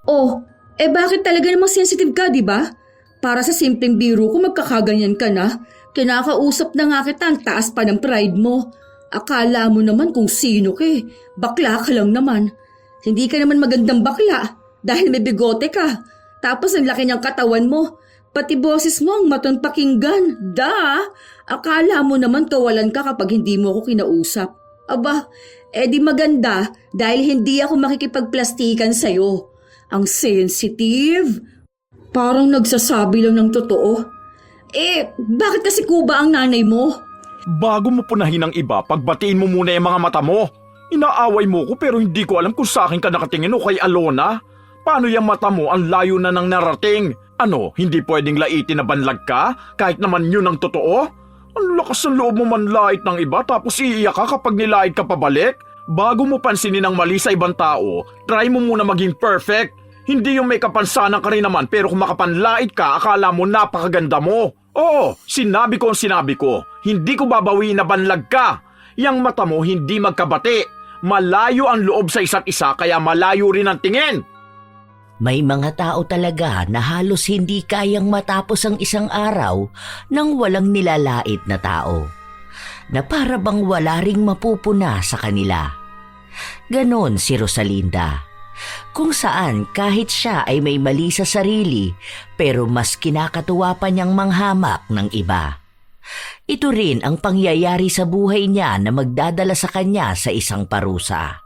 Oh, bakit talaga namang sensitive ka, di ba? Para sa simpleng biro ko magkakaganyan ka na. Kinakausap na nga kita, ang taas pa ng pride mo. Akala mo naman kung sino ka eh. Bakla ka lang naman. Hindi ka naman magandang bakla dahil may bigote ka. Tapos ang laki ng katawan mo. Pati boses mo ang maton pakinggan. Akala mo naman kawalan ka kapag hindi mo ako kinausap. Aba, di maganda dahil hindi ako makikipagplastikan sa'yo. Ang sensitive. Parang nagsasabi lang ng totoo. Bakit kasi kuba ang nanay mo? Bago mo punahin ang iba, pagbatiin mo muna yung mga mata mo. Inaaway mo ko pero hindi ko alam kung sa akin ka nakatingin o kay Alona. Paano yung mata mo ang layo na nang narating? Ano, hindi pwedeng laitin na banlag ka? Kahit naman yun ang totoo? Ang lakas ng loob mo manlait ng iba tapos iiyak ka kapag nilait ka pabalik? Bago mo pansinin ang mali sa ibang tao, try mo muna maging perfect. Hindi yung may kapansanan ka rin naman pero kung makapanlait ka, akala mo napakaganda mo. Oo, sinabi ko ang sinabi ko. Hindi ko babawiin na banlag ka. Yang mata mo hindi magkabati. Malayo ang loob sa isa't isa kaya malayo rin ang tingin. May mga tao talaga na halos hindi kayang matapos ang isang araw nang walang nilalait na tao. Na para bang wala ring mapupuna sa kanila. Ganon si Rosalinda. Kung saan kahit siya ay may mali sa sarili pero mas kinakatuwa pa niyang manghamak ng iba. Ito rin ang pangyayari sa buhay niya na magdadala sa kanya sa isang parusa.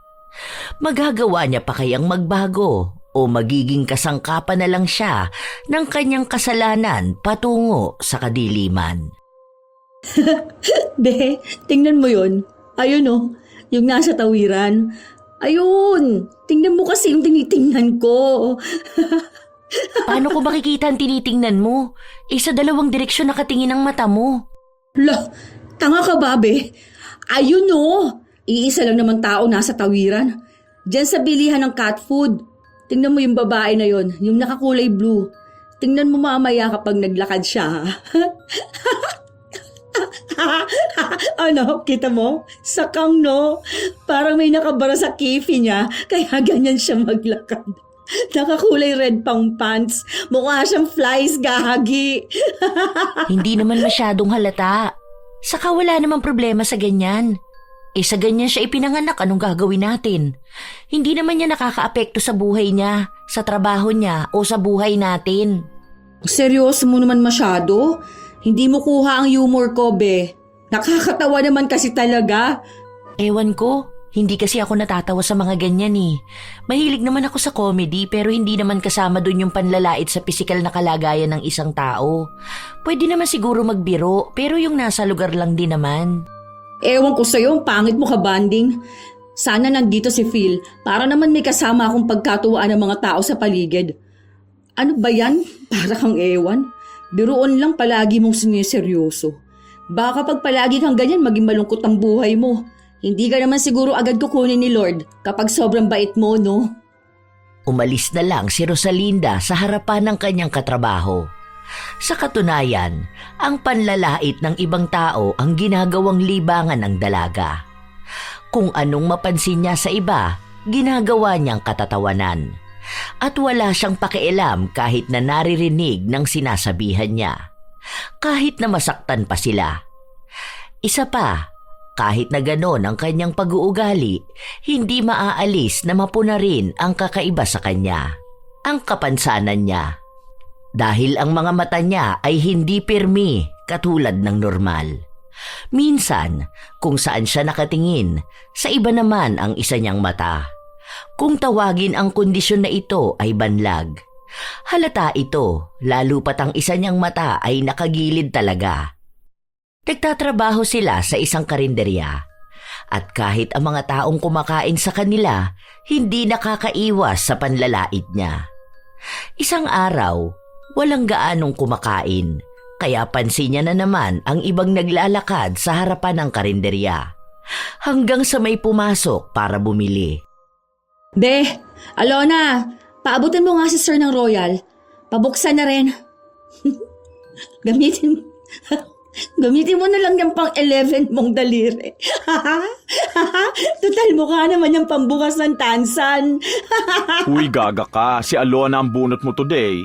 Magagawa niya pa kayang magbago o magiging kasangkapan na lang siya ng kanyang kasalanan patungo sa kadiliman. Tingnan mo yun. Ayun yung nasa tawiran. Ayun, tingnan mo kasi yung tinitingnan ko. Paano ko makikita ang tinitingnan mo? Sa dalawang direksyon nakatingin ang mata mo. Tanga ka ba, be? Ayun iisa lang naman tao nasa tawiran. Diyan sa bilihan ng cat food. Tingnan mo yung babae na yon, yung nakakulay blue. Tingnan mo mamaya kapag naglakad siya. Ano, kita mo? Sakang Parang may nakabara sa kifi niya, kaya ganyan siya maglakad. Nakakulay red pang pants. Mukha siyang flies, gahagi. Hindi naman masyadong halata. Saka wala namang problema sa ganyan. Sa ganyan siya ipinanganak, anong gagawin natin? Hindi naman niya nakakaapekto sa buhay niya, sa trabaho niya, o sa buhay natin. Seryoso mo naman masyado? Hindi mo kuha ang humor ko, be. Nakakatawa naman kasi talaga. Ewan ko, hindi kasi ako natatawa sa mga ganyan eh. Mahilig naman ako sa comedy pero hindi naman kasama dun yung panlalait sa pisikal na kalagayan ng isang tao. Pwede naman siguro magbiro pero yung nasa lugar lang din naman. Ewan ko sa'yo, ang pangit mo ka-banding. Sana nandito si Phil para naman may kasama akong pagkatuwaan ng mga tao sa paligid. Ano ba yan? Para kang ewan. Biruon lang palagi mong siniseryoso. Baka pag palagi kang ganyan maging malungkot ang buhay mo. Hindi ka naman siguro agad kukunin ni Lord kapag sobrang bait mo, no? Umalis na lang si Rosalinda sa harapan ng kanyang katrabaho. Sa katunayan, ang panlalait ng ibang tao ang ginagawang libangan ng dalaga. Kung anong mapansin niya sa iba, ginagawa niyang katatawanan. At wala siyang pakialam kahit na naririnig ng sinasabihan niya. Kahit na masaktan pa sila. Isa pa, kahit na ganon ang kanyang pag-uugali, hindi maaalis na mapuna rin ang kakaiba sa kanya. Ang kapansanan niya. Dahil ang mga mata niya ay hindi pirmi katulad ng normal. Minsan, kung saan siya nakatingin, sa iba naman ang isa niyang mata. Kung tawagin ang kondisyon na ito ay banlag. Halata ito, lalo pat ang isa niyang mata ay nakagilid talaga. Nagtatrabaho sila sa isang karinderya. At kahit ang mga taong kumakain sa kanila, hindi nakakaiwas sa panlalait niya. Isang araw, walang gaanong kumakain, kaya pansin niya na naman ang ibang naglalakad sa harapan ng karinderya. Hanggang sa may pumasok para bumili. Be, Alona, paabutan mo nga si Sir ng Royal. Pabuksan na rin. Gamitin mo na lang yung pang 11 mong daliri. Total mukha naman yung pambukas ng tansan. Uy, gaga ka. Si Alona ang bunot mo today.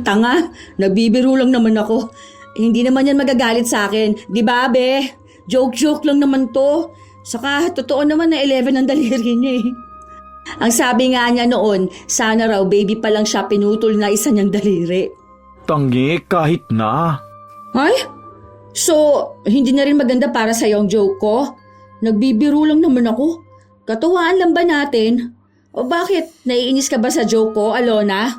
Tanga, nagbibiro lang naman ako. Hindi naman yan magagalit sa akin. Di ba, be? Joke-joke lang naman to. Saka, totoo naman na 11 ang daliri niya eh. Ang sabi nga niya noon, sana raw baby pa lang siya pinutol na isa niyang daliri. Tangi, kahit na. Ay? So, hindi na rin maganda para sa'yo ang joke ko? Nagbibiro lang naman ako. Katuwaan lang ba natin? O bakit? Naiinis ka ba sa joke ko, Alona?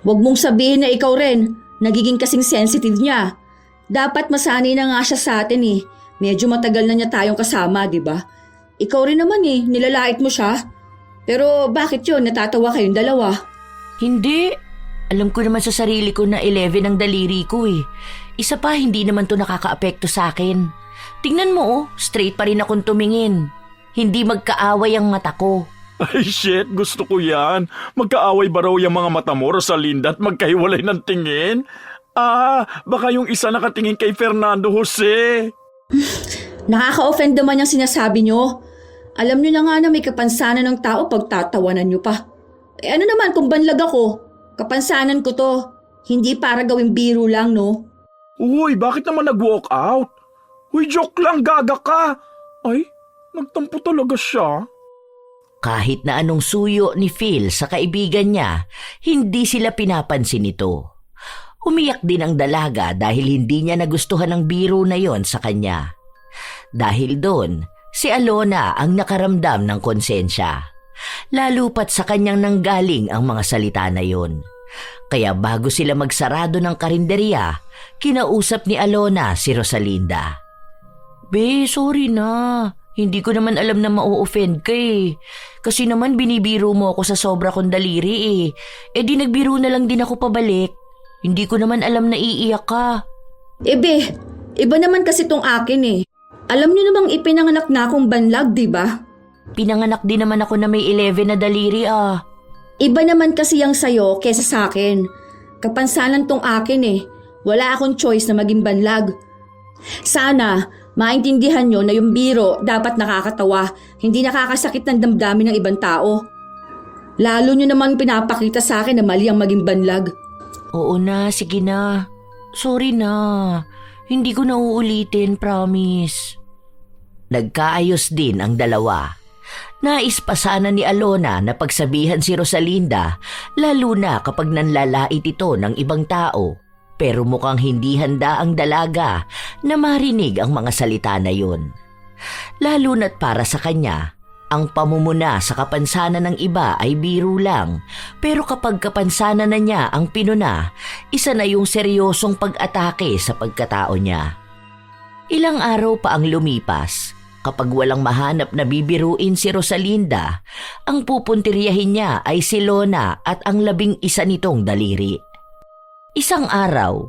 Huwag mong sabihin na ikaw rin. Nagiging kasing sensitive niya. Dapat masanay na nga siya sa atin eh. Medyo matagal na niya tayong kasama, di ba? Ikaw rin naman eh, nilalait mo siya. Pero bakit yun? Natatawa kayong dalawa. Hindi. Alam ko naman sa sarili ko na 11 ang daliri ko eh. Isa pa, hindi naman to nakakaapekto sa akin. Tingnan mo oh, straight pa rin akong tumingin. Hindi magkaaway ang mata ko. Ay shit, gusto ko yan. Magkaaway ba raw yung mga mata mo, Rosalinda, at magkahiwalay ng tingin? Baka yung isa nakatingin kay Fernando Jose. Nakaka-offend naman yung sinasabi nyo. Alam nyo na nga na may kapansanan ng tao pag tatawanan nyo pa. Eh ano naman kung banlag ako? Kapansanan ko to. Hindi para gawing biro lang, no? Uy, bakit naman nag-walk out? Uy, joke lang, gaga ka. Ay, nagtampo talaga siya. Kahit na anong suyo ni Phil sa kaibigan niya, hindi sila pinapansin nito. Umiyak din ang dalaga dahil hindi niya nagustuhan ang biro na yon sa kanya. Dahil doon, si Alona ang nakaramdam ng konsensya. Lalo pat sa kanyang nanggaling ang mga salita na yon. Kaya bago sila magsarado ng karinderya, kinausap ni Alona si Rosalinda. Be, sorry na. Hindi ko naman alam na ma-offend ka eh. Kasi naman binibiro mo ako sa sobra kong daliri eh. E di nagbiro na lang din ako pabalik. Hindi ko naman alam na iiyak ka. Be, iba naman kasi tong akin eh. Alam nyo namang ipinanganak na akong banlag, di ba? Pinanganak din naman ako na may 11 na daliri ah. Iba naman kasi yung sayo kesa sa akin. Kapansanan tong akin eh. Wala akong choice na maging banlag. Sana, maintindihan nyo na yung biro dapat nakakatawa, hindi nakakasakit ng damdamin ng ibang tao. Lalo nyo naman pinapakita sa akin na mali ang maging banlag. Oo na, sige na. Sorry na. Hindi ko na uulitin, promise. Nagkaayos din ang dalawa. Nais pa sana ni Alona na pagsabihan si Rosalinda, lalo na kapag nanlalait ito ng ibang tao. Pero mukhang hindi handa ang dalaga na marinig ang mga salita na yun. Lalo na't para sa kanya, ang pamumuna sa kapansanan ng iba ay biro lang. Pero kapag kapansanan na niya ang pinuna, isa na yung seryosong pag-atake sa pagkatao niya. Ilang araw pa ang lumipas. Kapag walang mahanap na bibiruin si Rosalinda, ang pupuntiryahin niya ay si Lona at ang 11 nitong daliri. Isang araw,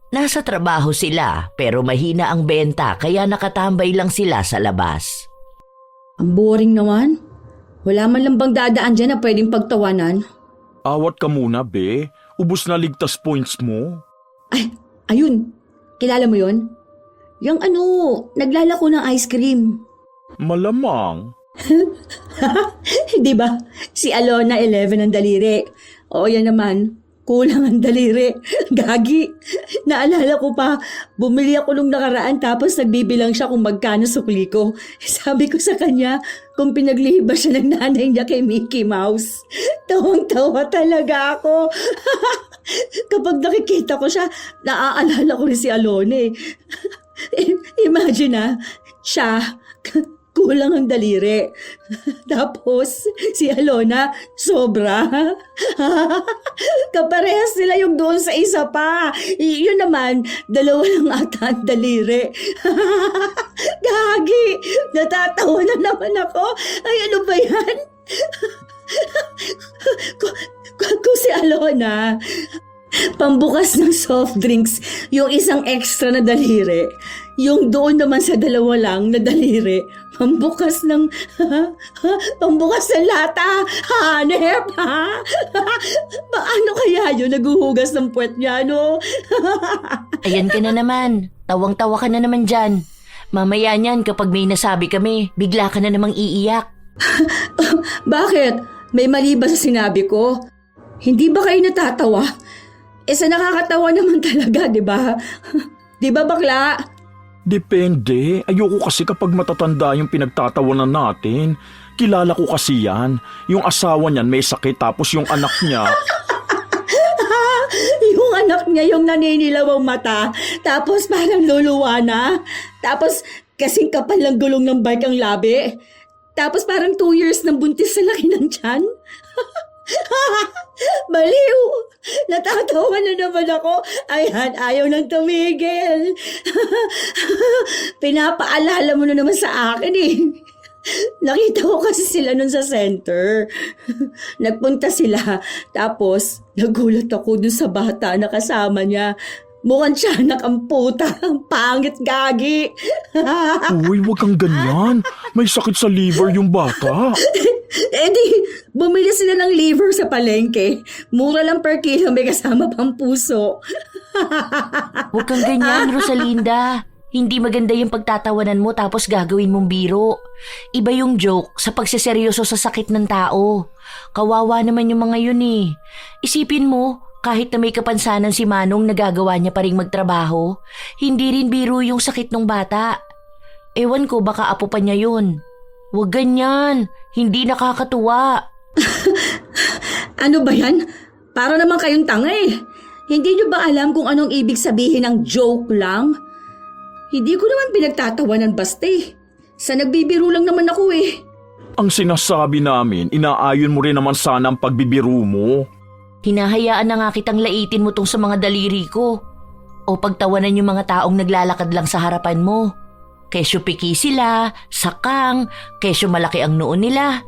nasa trabaho sila pero mahina ang benta kaya nakatambay lang sila sa labas. Ang boring naman. Wala man lang bang dadaan dyan na pwedeng pagtawanan. Awat ka muna, be. Ubus na ligtas points mo. Ay, ayun. Kilala mo yon? Yung naglalako ng ice cream. Malamang. Di ba? Si Alona 11 ang daliri. O yan naman, kulang ang daliri. Gagi. Naalala ko pa, bumili ako nung nakaraan tapos nagbibilang siya kung magkano sukli ko. Sabi ko sa kanya, kung pinaglihiba siya ng nanay niya kay Mickey Mouse. Tawang-tawa talaga ako. Kapag nakikita ko siya, naaalala ko rin si Alona eh. Imagine siya, kulang ang daliri. Tapos, si Alona, sobra. Kaparehas sila yung doon sa isa pa. Yun naman, 2 lang ata ang daliri. Gagi, natatawa na naman ako. Ay, ano ba yan? Kung si Alona, pambukas ng soft drinks, yung isang extra na daliri. Yung doon naman sa 2 lang na daliri, Pambukas ng... Pambukas ng lata! Hanep! Ha? Paano kaya yun naguhugas ng puwet niya, no? Ayan ka na naman. Tawang-tawa ka na naman dyan. Mamaya niyan kapag may nasabi kami, bigla ka na namang iiyak. Bakit? May mali ba sa sinabi ko? Hindi ba kayo natatawa? Sa nakakatawa naman talaga, di ba? Di ba, bakla? Depende. Ayoko kasi kapag matatanda yung pinagtatawanan natin. Kilala ko kasi yan. Yung asawa niyan may sakit tapos yung anak niya... Yung anak niya yung naninilaw ang mata, tapos parang luluwa na. Tapos kasing kapal lang gulong ng bike ang labi. Tapos parang 2 years ng buntis sa laki ng tiyan. Baliw! Natatawa na naman ako. Ayan, ayaw nang tumigil. Pinapaalala mo na naman sa akin eh. Nakita ko kasi sila nun sa center. Nagpunta sila. Tapos, nagulat ako dun sa bata na kasama niya. Mukhang tiyanak ang puta. Ang pangit, gagi. Uy, wag kang ganyan. May sakit sa liver yung bata. Di, bumili sila ng liver sa palengke. Mura lang per kilo, may kasama pang puso. Huwag kang ganyan, Rosalinda. Hindi maganda yung pagtatawanan mo tapos gagawin mong biro. Iba yung joke sa pagseseryoso sa sakit ng tao. Kawawa naman yung mga yun eh. Isipin mo, kahit na may kapansanan si Manong nagagawa niya pa rin magtrabaho, hindi rin biro yung sakit ng bata. Ewan ko baka apo pa niya yun. Huwag ganyan, hindi nakakatuwa. Ano ba yan? Para naman kayong tanga eh. Hindi nyo ba alam kung anong ibig sabihin ng joke lang? Hindi ko naman pinagtatawanan basta eh. Sa nagbibiro lang naman ako eh. Ang sinasabi namin, inaayon mo rin naman sana ang pagbibiro mo. Hinahayaan na nga kitang laitin mo tong sa mga daliri ko. O pagtawanan yung mga taong naglalakad lang sa harapan mo. Kesyo piki sila, sakang, kesyo malaki ang noon nila.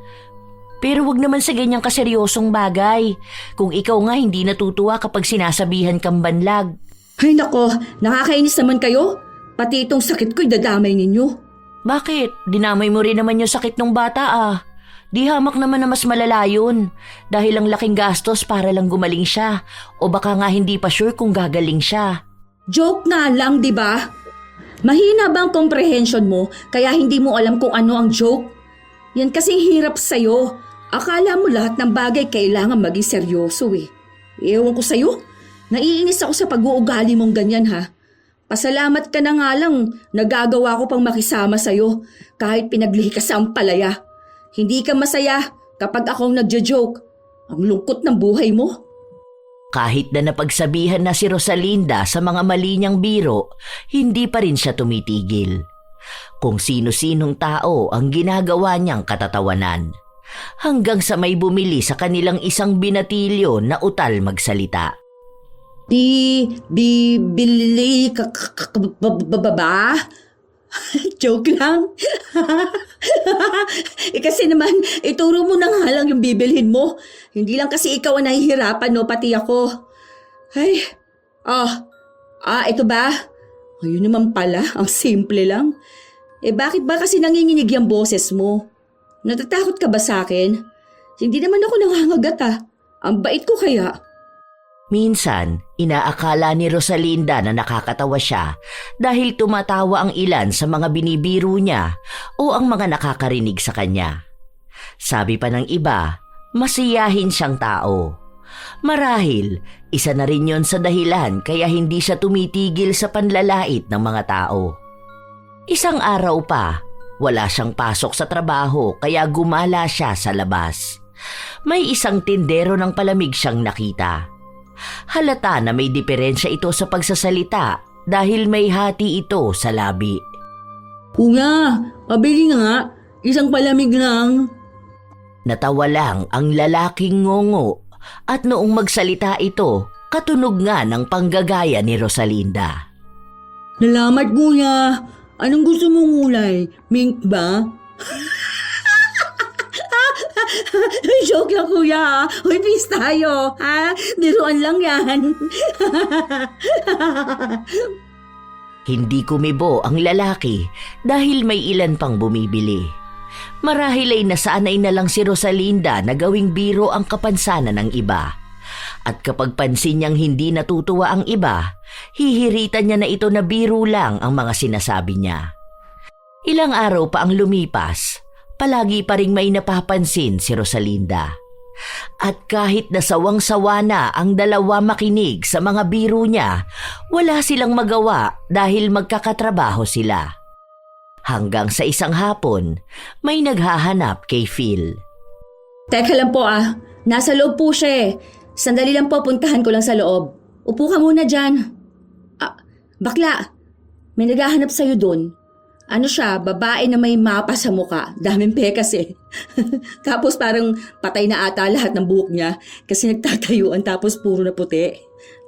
Pero wag naman sa ganyang kaseryosong bagay. Kung ikaw nga hindi natutuwa kapag sinasabihan kang banlag. Ay nako, nakakainis naman kayo. Pati itong sakit ko'y dadamay ninyo. Bakit? Dinamay mo rin naman yung sakit ng bata ah. Di hamak naman na mas malala yun. Dahil ang laking gastos para lang gumaling siya. O baka nga hindi pa sure kung gagaling siya. Joke nga lang, di ba? Mahina ba ang comprehension mo kaya hindi mo alam kung ano ang joke? Yan kasing hirap sa'yo. Akala mo lahat ng bagay kailangan maging seryoso eh. Ewan ko sa'yo. Naiinis ako sa pag-uugali mong ganyan ha. Pasalamat ka na nga lang, nagagawa ko pang makisama sa'yo kahit pinaglihi ka sa ampalaya. Hindi ka masaya kapag akong nagjo-joke. Ang lungkot ng buhay mo. Kahit na napagsabihan na si Rosalinda sa mga mali niyang biro, hindi pa rin siya tumitigil. Kung sino-sinong tao ang ginagawa niyang katatawanan. Hanggang sa may bumili sa kanilang isang binatilyo na utal magsalita. Bili ba? Joke lang. Kasi naman, ituro mo na nga lang yung bibilhin mo. Hindi lang kasi ikaw ang nahihirapan, no? Pati ako. Ay, ito ba? Ayun naman pala, ang simple lang. Bakit ba kasi nanginginig yung boses mo? Natatakot ka ba sa akin? Hindi naman ako nangangagat Ang bait ko kaya. Minsan, inaakala ni Rosalinda na nakakatawa siya dahil tumatawa ang ilan sa mga binibiro niya o ang mga nakakarinig sa kanya. Sabi pa ng iba, masiyahin siyang tao. Marahil, isa na rin yon sa dahilan kaya hindi siya tumitigil sa panlalait ng mga tao. Isang araw pa, wala siyang pasok sa trabaho kaya gumala siya sa labas. May isang tindero ng palamig siyang nakita. Halata na may diferensya ito sa pagsasalita dahil may hati ito sa labi. Kuya, pabili nga. Isang palamig lang. Natawa lang ang lalaking ngongo at noong magsalita ito, katunog nga ng panggagaya ni Rosalinda. Salamat kuya. Anong gusto mong kulay? Mink ba? Joke lang kuya. Hoy, peace tayo. Ha? Biruan lang yan. Hindi kumibo ang lalaki dahil may ilan pang bumibili. Marahil ay nasanay na lang si Rosalinda na gawing biro ang kapansanan ng iba. At kapag pansin niyang hindi natutuwa ang iba, hihiritan niya na ito na biro lang ang mga sinasabi niya. Ilang araw pa ang lumipas, palagi pa ring may napapansin si Rosalinda. At kahit nasawang-sawa na ang dalawa makinig sa mga biro niya, wala silang magawa dahil magkakatrabaho sila. Hanggang sa isang hapon, may naghahanap kay Phil. Teka lang po nasa loob po siya eh. Sandali lang po, puntahan ko lang sa loob. Upo ka muna dyan. Bakla, may naghahanap sa'yo dun. Ano siya, babae na may mapa sa muka. Daming pekas eh. Tapos parang patay na ata lahat ng buhok niya kasi nagtatayuan tapos puro na puti.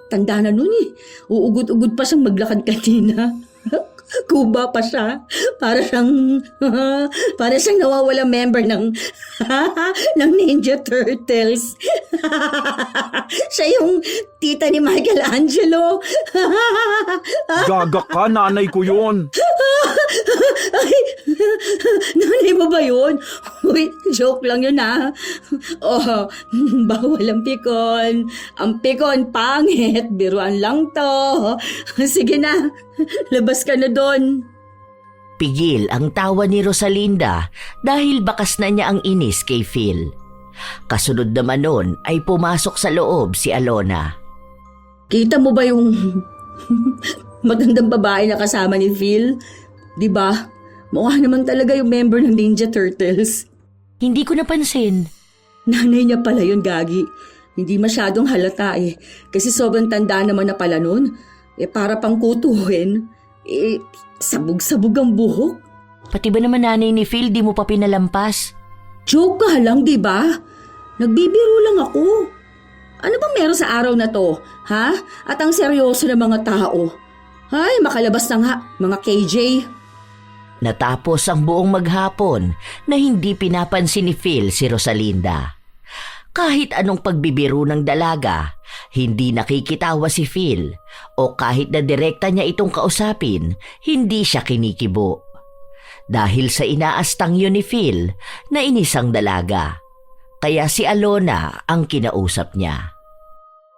Tanda na nun eh. Uugod-ugod pa siyang maglakad kanina. Kuba pa siya. Para siyang nawawalang member ng ng Ninja Turtles. Siya yung tita ni Michelangelo. Gaga ka, nanay ko yun. Ay, nanay mo ba yun? Uy, joke lang yun Oh, bawal ang pikon. Ang pikon, pangit. Biruan lang to. Sige na, labas ka na doon. Pigil ang tawa ni Rosalinda dahil bakas na niya ang inis kay Phil. Kasunod naman nun ay pumasok sa loob si Alona. Kita mo ba yung magandang babae na kasama ni Phil? Diba? Mukha naman talaga yung member ng Ninja Turtles. Hindi ko napansin. Nanay niya pala yun, Gagi. Hindi masyadong halata eh. Kasi sobrang tanda naman na pala nun. Para pang kutuhin. Sabog-sabog ang buhok. Pati ba naman nanay ni Phil di mo pa pinalampas? Joke ka lang, diba? Nagbibiro lang ako. Ano bang meron sa araw na to, ha? At ang seryoso ng mga tao. Ay, makalabas na nga, mga KJ. Natapos ang buong maghapon na hindi pinapansin ni Phil si Rosalinda. Kahit anong pagbibiro ng dalaga, hindi nakikitawa si Phil o kahit na direkta niya itong kausapin, hindi siya kinikibo. Dahil sa inaastang yun ni Phil, nainis ang dalaga. Kaya si Alona ang kinausap niya.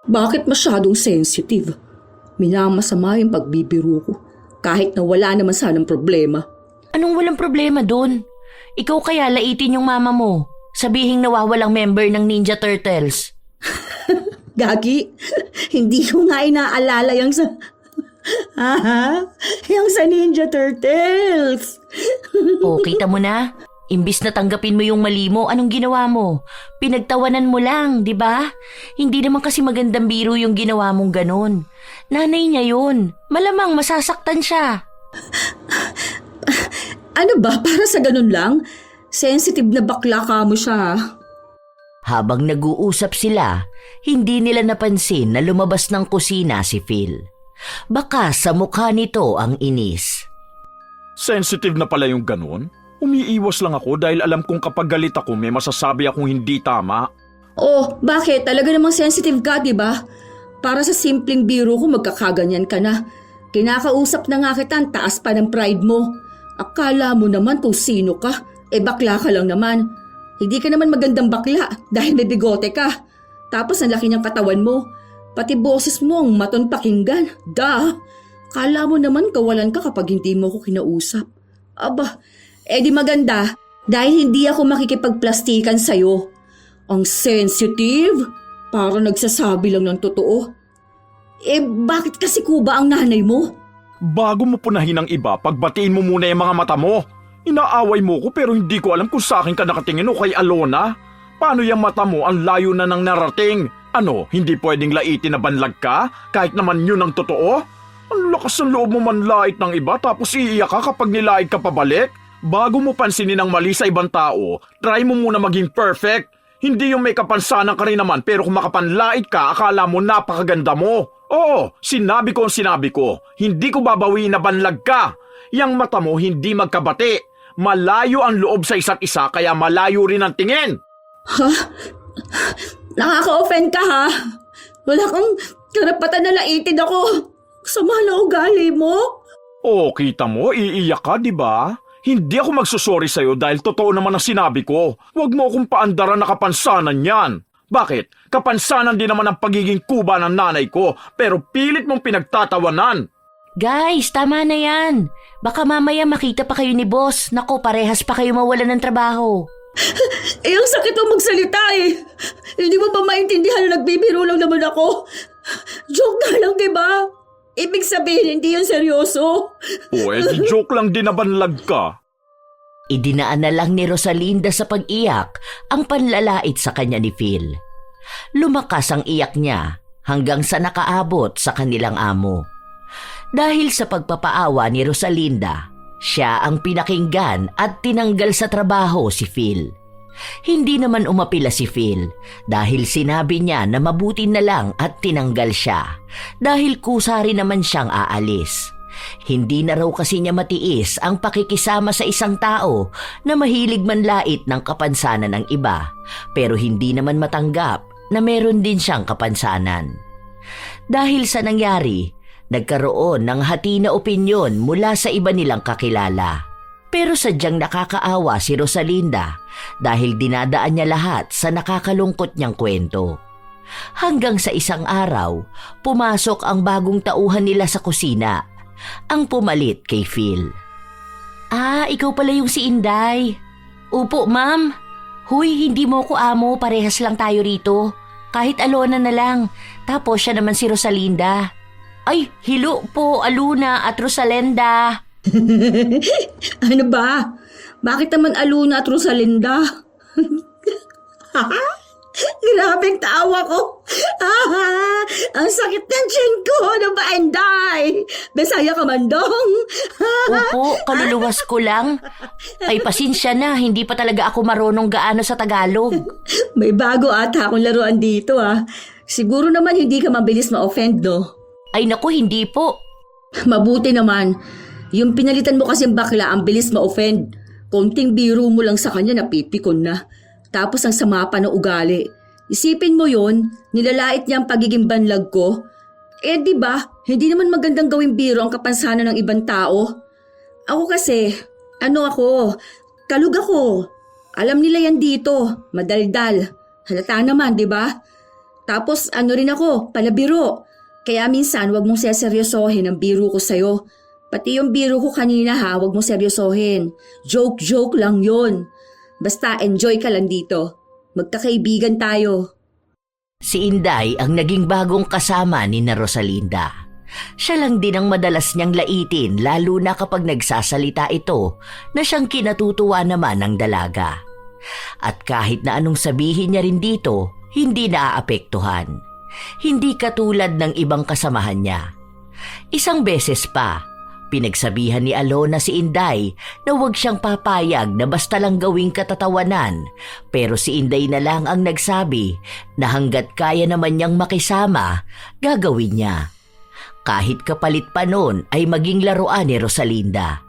Bakit masyadong sensitive? Minamasama yung pagbibiro ko. Kahit na wala naman sanang problema. Anong walang problema doon? Ikaw kaya laitin yung mama mo. Sabihing nawawalang member ng Ninja Turtles. Gagi, hindi ko nga inaalala yung sa... yung sa Ninja Turtles. O, kita mo na? Imbis na tanggapin mo yung mali mo, anong ginawa mo? Pinagtawanan mo lang, di ba? Hindi naman kasi magandang biro yung ginawa mong ganon. Nanay niya yun. Malamang masasaktan siya. Ano ba? Para sa ganun lang? Sensitive na bakla ka mo siya. Habang nag-uusap sila, hindi nila napansin na lumabas ng kusina si Phil. Baka sa mukha nito ang inis. Sensitive na pala yung ganun? Umiiwas lang ako dahil alam kong kapag galit ako may masasabi akong hindi tama. Oh, bakit? Talaga namang sensitive ka, di ba? Para sa simpleng biro ko magkakaganyan ka na. Kinakausap na nga kita, ang taas pa ng pride mo. Akala mo naman kung sino ka. Bakla ka lang naman. Hindi ka naman magandang bakla dahil may bigote ka. Tapos ang laki ng katawan mo. Pati boses mo ang maton pakinggan. Kala mo naman kawalan ka kapag hindi mo ko kinausap. Aba, di maganda dahil hindi ako makikipagplastikan sa'yo. Ang sensitive, parang nagsasabi lang ng totoo. Bakit kasi kuba ang nanay mo? Bago mo punahin ang iba, pagbatiin mo muna yung mga mata mo. Inaaway mo ko pero hindi ko alam kung sa akin ka nakatingin o kay Alona. Paano yung mata mo ang layo na ng narating? Ano, hindi pwedeng laitin na banlag ka? Kahit naman yun ang totoo? Ang lakas ng loob mo manlait ng iba tapos iiyak ka kapag nilait ka pabalik? Bago mo pansinin ang mali sa ibang tao, try mo muna maging perfect. Hindi yung may kapansanan ka rin naman pero kung makapanlait ka, akala mo napakaganda mo. Oo, sinabi ko. Hindi ko babawiin na banlag ka. Yang mata mo hindi magkabati. Malayo ang loob sa isa't isa kaya malayo rin ang tingin. Ha? Nakaka-offend ka ha? Wala kang karapatan na laitin ako. Sama na ugali mo. Oh, kita mo, iiyak ka, di ba? Hindi ako magsusorry sa'yo dahil totoo naman ang sinabi ko. Huwag mo akong paandaran na kapansanan yan. Bakit? Kapansanan din naman ang pagiging kuba ng nanay ko, pero pilit mong pinagtatawanan. Guys, tama na yan. Baka mamaya makita pa kayo ni boss. Naku, parehas pa kayo mawalan ng trabaho. Eh, ang sakit ang magsalita eh. Hindi mo ba maintindihan na nagbibiro lang naman ako? Joke na lang, di ba? Ibig sabihin, hindi yun seryoso. Joke lang din na banlag ka. Idinaan na lang ni Rosalinda sa pag-iyak ang panlalait sa kanya ni Phil. Lumakas ang iyak niya hanggang sa nakaabot sa kanilang amo. Dahil sa pagpapaawa ni Rosalinda, siya ang pinakinggan at tinanggal sa trabaho si Phil. Hindi naman umapila si Phil dahil sinabi niya na mabuti na lang at tinanggal siya dahil kusa rin naman siyang aalis. Hindi na raw kasi niya matiis ang pakikisama sa isang tao na mahilig manlait ng kapansanan ng iba pero hindi naman matanggap na meron din siyang kapansanan. Dahil sa nangyari, nagkaroon ng hati na opinyon mula sa iba nilang kakilala. Pero sadyang nakakaawa si Rosalinda dahil dinadaan niya lahat sa nakakalungkot niyang kwento. Hanggang sa isang araw, pumasok ang bagong tauhan nila sa kusina, ang pumalit kay Phil. Ah, ikaw pala yung si Inday. Upo, ma'am. Huy, hindi mo ko amo, parehas lang tayo rito. Kahit Alona na lang, tapos siya naman si Rosalinda. Ay, hilo po, Aluna at Rosalinda. Ano ba? Bakit naman Aluna at Rosalinda? Grabeng tawa ko. Ang sakit ng tiyan ko. Ano ba, Enday? Besaya ka man dong. Opo, kaluluwas ko lang. Ay, pasensya na, hindi pa talaga ako marunong gaano sa Tagalog. May bago ata akong laruan dito Siguro naman hindi ka mabilis ma-offend, no? Ay naku, hindi po. Mabuti naman. Yung pinalitan mo kasing bakla, ang bilis ma-offend. Konting biro mo lang sa kanya, napipikon na. Tapos ang sama pa ng ugali. Isipin mo yon, nilalait niya ang pagiging banlag ko. Eh di ba, hindi naman magandang gawing biro ang kapansanan ng ibang tao. Ako kasi, kalug ako. Alam nila yan dito, madaldal. Halata naman, di ba? Tapos rin ako, palabiro. Kaya minsan wag mong seseryosohin ang biro ko sa'yo. Pati yung biro ko kanina wag mong seryosohin. Joke lang yon. Basta enjoy ka lang dito. Magkakaibigan tayo. Si Inday ang naging bagong kasama ni na Rosalinda. Siya lang din ang madalas niyang laitin lalo na kapag nagsasalita ito na siyang kinatutuwa naman ng dalaga. At kahit na anong sabihin niya rin dito, hindi naaapektuhan. Hindi katulad ng ibang kasamahan niya. Isang beses pa, pinagsabihan ni Alona si Inday na huwag siyang papayag na basta lang gawing katatawanan, pero si Inday na lang ang nagsabi na hanggat kaya naman niyang makisama, gagawin niya. Kahit kapalit pa noon ay maging laruan ni Rosalinda.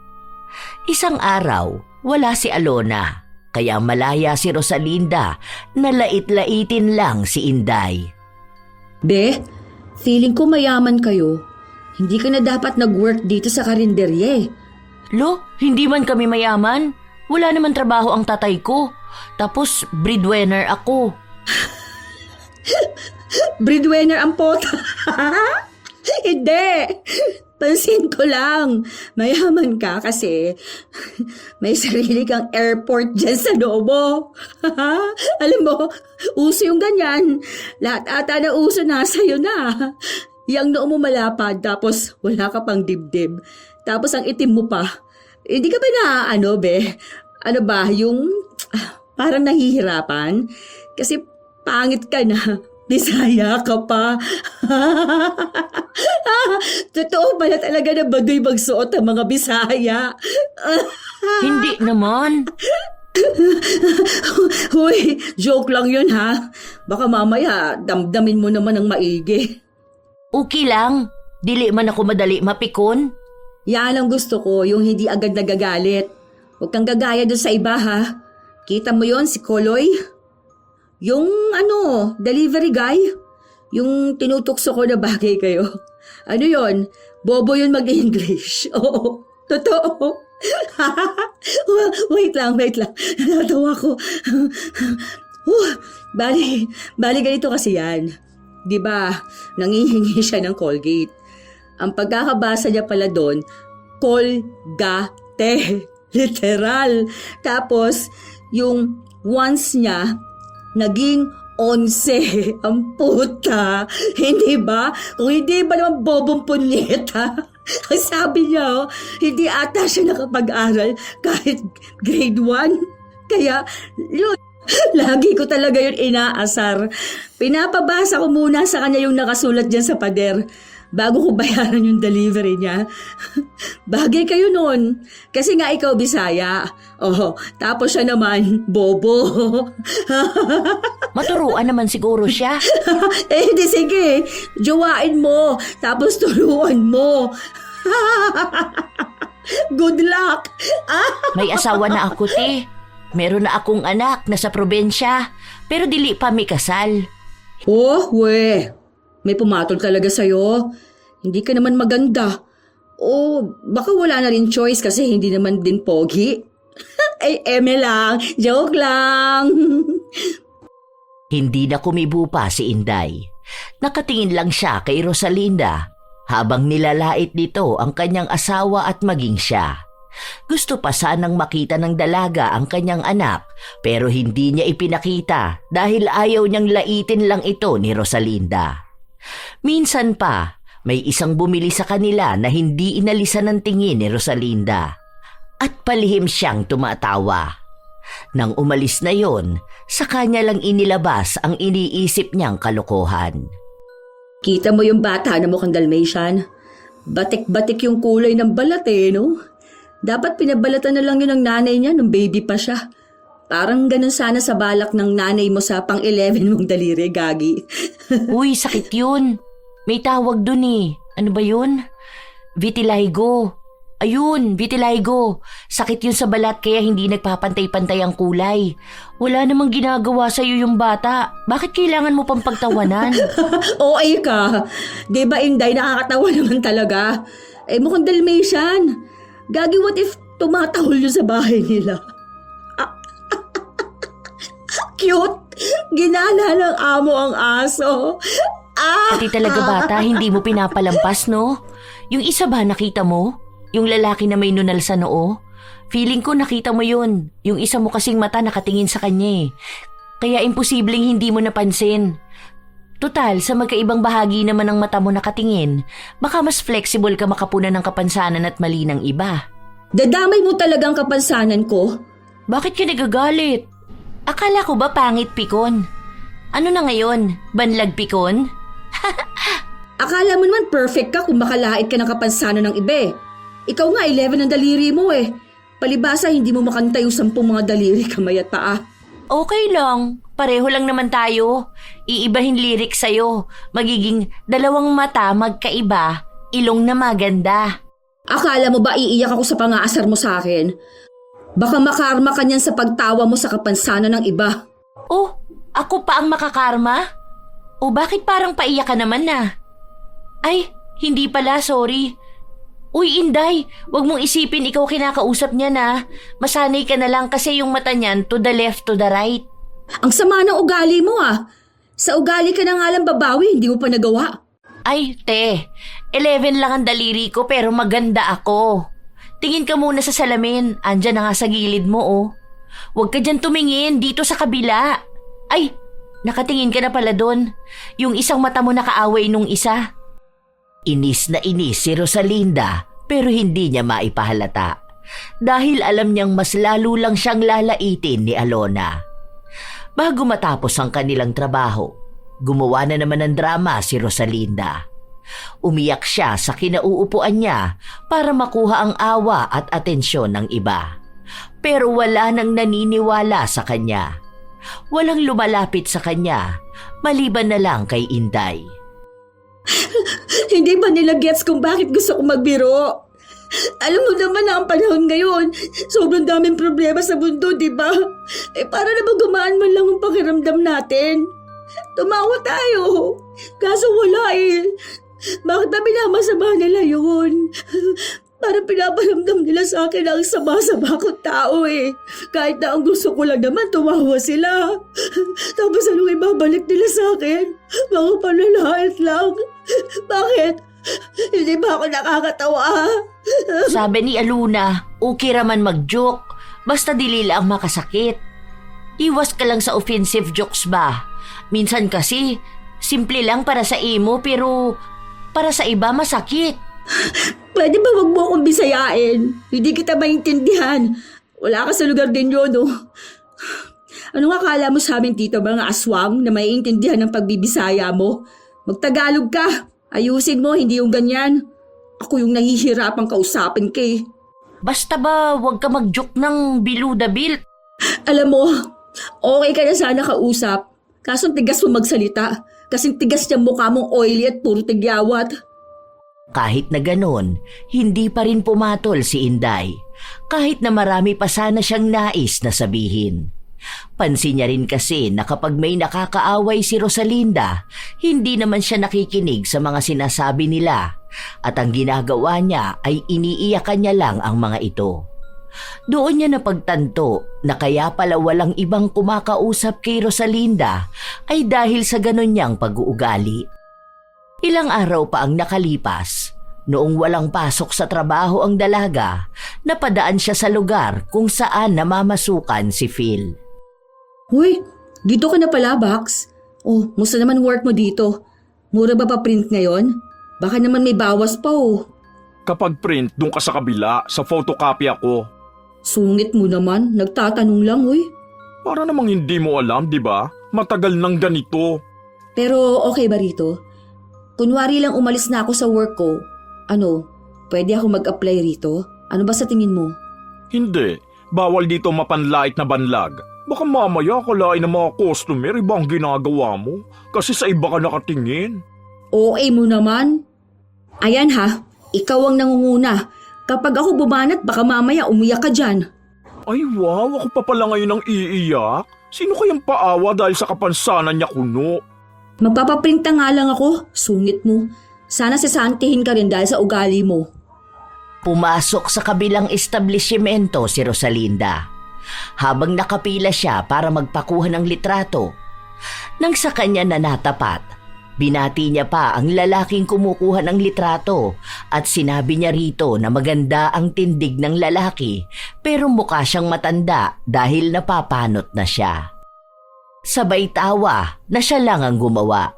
Isang araw, wala si Alona, kaya malaya si Rosalinda na lait-laitin lang si Inday. Be, feeling ko mayaman kayo. Hindi ka na dapat nag-work dito sa karinderye. Lo, hindi man kami mayaman. Wala naman trabaho ang tatay ko. Tapos, breadwinner ako. Breadwinner ang pota. Hindi. Pansin ko lang. Mayaman ka kasi may sarili kang airport dyan sa Nobo. Alam mo, uso yung ganyan. Lahat ata na uso nasa'yo na. Yang noo mo malapad tapos wala ka pang dibdib. Tapos ang itim mo pa. Hindi ka ba be? Ano ba, yung parang nahihirapan? Kasi pangit ka na. Bisaya ka pa. Totoo pala talaga na baduy magsuot ang mga Bisaya. Hindi naman. Huy, joke lang yun Baka mamaya damdamin mo naman ng maigi. Okay lang. Dili man ako madali mapikon. Yan ang gusto ko, yung hindi agad nagagalit. Huwag kang gagaya doon sa iba Kita mo yon si Koloy? Yung delivery guy? Yung tinutukso ko na bagay kayo. Ano yon? Bobo yun mag-English. Oo, totoo. Wait lang. Natawa ko. Bali ganito kasi yan. Di ba, nangihingi siya ng Colgate. Ang pagkakabasa niya pala doon, Colgate. Literal. Tapos, yung once niya, naging 11. Ang puta. Hindi ba? Kung hindi ba naman bobong punyeta? Ang sabi niya, hindi ata siya nakapag-aral kahit grade 1. Kaya, yun. Lagi ko talaga yun inaasar. Pinapabasa ko muna sa kanya yung nakasulat dyan sa pader bago ko bayaran yung delivery niya. Bagay kayo nun. Kasi nga ikaw Bisaya. Oh, tapos siya naman, bobo. Maturuan naman siguro siya. Di sige. Jowain mo. Tapos turuan mo. Good luck. May asawa na ako, te. Meron na akong anak na sa probensya, pero dili pa may kasal. Oh, may pumatol talaga sa'yo. Hindi ka naman maganda. O baka wala na rin choice kasi hindi naman din pogi. Ay, eme lang. Joke lang. Hindi na kumibo pa si Inday. Nakatingin lang siya kay Rosalinda habang nilalait nito ang kanyang asawa at maging siya. Gusto pa sanang makita ng dalaga ang kanyang anak pero hindi niya ipinakita dahil ayaw niyang laitin lang ito ni Rosalinda. Minsan pa, may isang bumili sa kanila na hindi inalisan ng tingin ni Rosalinda at palihim siyang tumatawa. Nang umalis na yon, sa kanya lang inilabas ang iniisip niyang kalokohan. Kita mo yung bata na mukhang Dalmatian? Batik-batik yung kulay ng balat no? Dapat pinabalatan na lang yun ng nanay niya nung baby pa siya. Parang ganun sana sa balak ng nanay mo sa pang-11 mong daliri, Gagi. Uy, sakit yun. May tawag dun eh. Ano ba yun? Vitiligo. Ayun, vitiligo. Sakit yun sa balat kaya hindi nagpapantay-pantay ang kulay. Wala namang ginagawa sa'yo yung bata. Bakit kailangan mo pang pagtawanan? OA ka. Di ba, Inday, nakakatawa naman talaga. Mukhang Dalmatian. Gagi, what if tumatahol yun sa bahay nila? Cute! Ginana ng amo ang aso. Pati talaga bata, hindi mo pinapalampas, no? Yung isa ba nakita mo? Yung lalaki na may nunal sa noo? Feeling ko nakita mo yun. Yung isa mo kasing mata nakatingin sa kanya eh. Kaya imposibleng hindi mo napansin. Total, sa magkaibang bahagi naman ng mata mo nakatingin, baka mas flexible ka makapunan ng kapansanan at mali ng iba. Dadamay mo talagang kapansanan ko? Bakit ka nagagalit? Akala ko ba pangit pikon? Ano na ngayon? Banlag pikon? Akala mo naman perfect ka kung makalait ka ng kapansanan ng iba. Ikaw nga 11 ang daliri mo eh. Palibasa hindi mo makanta yung 10 mga daliri kamay at paa. Okay lang. Pareho lang naman tayo. Iibahin lyrics sa'yo. Magiging 2 mata magkaiba, ilong na maganda. Akala mo ba iiyak ako sa pangaasar mo sa akin? Baka makarma ka niyan sa pagtawa mo sa kapansanan ng iba. Oh, ako pa ang makakarma? O bakit parang paiyak ka naman na? Ay, hindi pala, sorry. Uy, Inday, wag mong isipin ikaw kinakausap niya na. Masanay ka na lang kasi yung mata niyan to the left, to the right. Ang sama ng ugali mo ah. Sa ugali ka na nga lang babawi, hindi mo pa nagawa. Ay, te, 11 lang ang daliri ko pero maganda ako. Tingin ka muna sa salamin, andyan na nga sa gilid mo oh. Huwag ka dyan tumingin, dito sa kabila. Ay, nakatingin ka na pala doon. Yung isang mata mo nakaaway nung isa. Inis na inis si Rosalinda pero hindi niya maipahalata. Dahil alam niyang mas lalo lang siyang lalaitin ni Alona. Bago matapos ang kanilang trabaho, gumawa na naman ng drama si Rosalinda. Umiyak siya sa kinauupuan niya para makuha ang awa at atensyon ng iba. Pero wala nang naniniwala sa kanya. Walang lumalapit sa kanya, maliban na lang kay Inday. Hindi ba nila gets kung bakit gusto kong magbiro? Alam mo naman na ang panahon ngayon, sobrang daming problema sa mundo, di ba? Para na ba gumaan man lang ang pakiramdam natin? Tumawa tayo. Kaso wala eh. Bakit ba pinamasama nila yun? Parang pinaparamdam nila sa akin ang sama-sama kong tao eh. Kahit na ang gusto ko lang naman, tumawa sila. Tapos anong ibabalik nila sa akin? Mga panlalait lang. Bakit? Hindi ba ako nakakatawa? Sabi ni Aluna, okay raman mag-joke, basta dili lang makasakit. Iwas ka lang sa offensive jokes ba? Minsan kasi, simple lang para sa imo pero para sa iba masakit. Pwede ba wag mo akong bisayain? Hindi kita maintindihan. Wala ka sa lugar din yun, no? Ano nga akala mo sa amin, Tito, mga aswang na maiintindihan ng pagbibisaya mo? Magtagalog ka. Ayusin mo, hindi yung ganyan. Ako yung nahihirapang kausapin kay. Basta ba wag ka mag-joke ng biluda-bil? Alam mo, okay ka na sana kausap. Kaso tigas mo magsalita. Kasing tigas niyang mukha mong oily at puro tigyawat. Kahit na ganon, hindi pa rin pumatol si Inday. Kahit na marami pa sana siyang nais na sabihin. Pansin niya rin kasi na kapag may nakakaaway si Rosalinda, hindi naman siya nakikinig sa mga sinasabi nila at ang ginagawa niya ay iniiyakan niya lang ang mga ito. Doon niya napagtanto na kaya pala walang ibang kumakausap kay Rosalinda ay dahil sa ganon niyang pag-uugali. Ilang araw pa ang nakalipas, noong walang pasok sa trabaho ang dalaga, napadaan siya sa lugar kung saan namamasukan si Phil. Uy, dito ka na pala, Bax. Oh, musta naman work mo dito? Mura ba pa print ngayon? Baka naman may bawas pa oh. Kapag print, doon ka sa kabila, sa photocopy ako. Sungit mo naman, nagtatanong lang uy. Para namang hindi mo alam, di ba? Matagal nang ganito. Pero okay ba rito? Kunwari lang umalis na ako sa work ko. Ano, pwede ako mag-apply rito? Ano ba sa tingin mo? Hindi. Bawal dito mapanlait na banlag. Baka mamaya akalain ng mga customer ibang ginagawa mo. Kasi sa iba ka nakatingin. Okay mo naman. Ayan ha, ikaw ang nangunguna. Kapag ako bumanat, baka mamaya umiyak ka dyan. Ay wow, ako pa pala ngayon ang iiyak. Sino kayang paawa dahil sa kapansanan niya kuno? Magpapaprinta nga lang ako, sungit mo. Sana sasantihin ka rin dahil sa ugali mo. Pumasok sa kabilang establishmento si Rosalinda. Habang nakapila siya para magpakuha ng litrato, nang sa kanya na natapat, binati niya pa ang lalaking kumukuha ng litrato at sinabi niya rito na maganda ang tindig ng lalaki pero mukha siyang matanda dahil napapanot na siya. Sabay tawa na siya lang ang gumawa.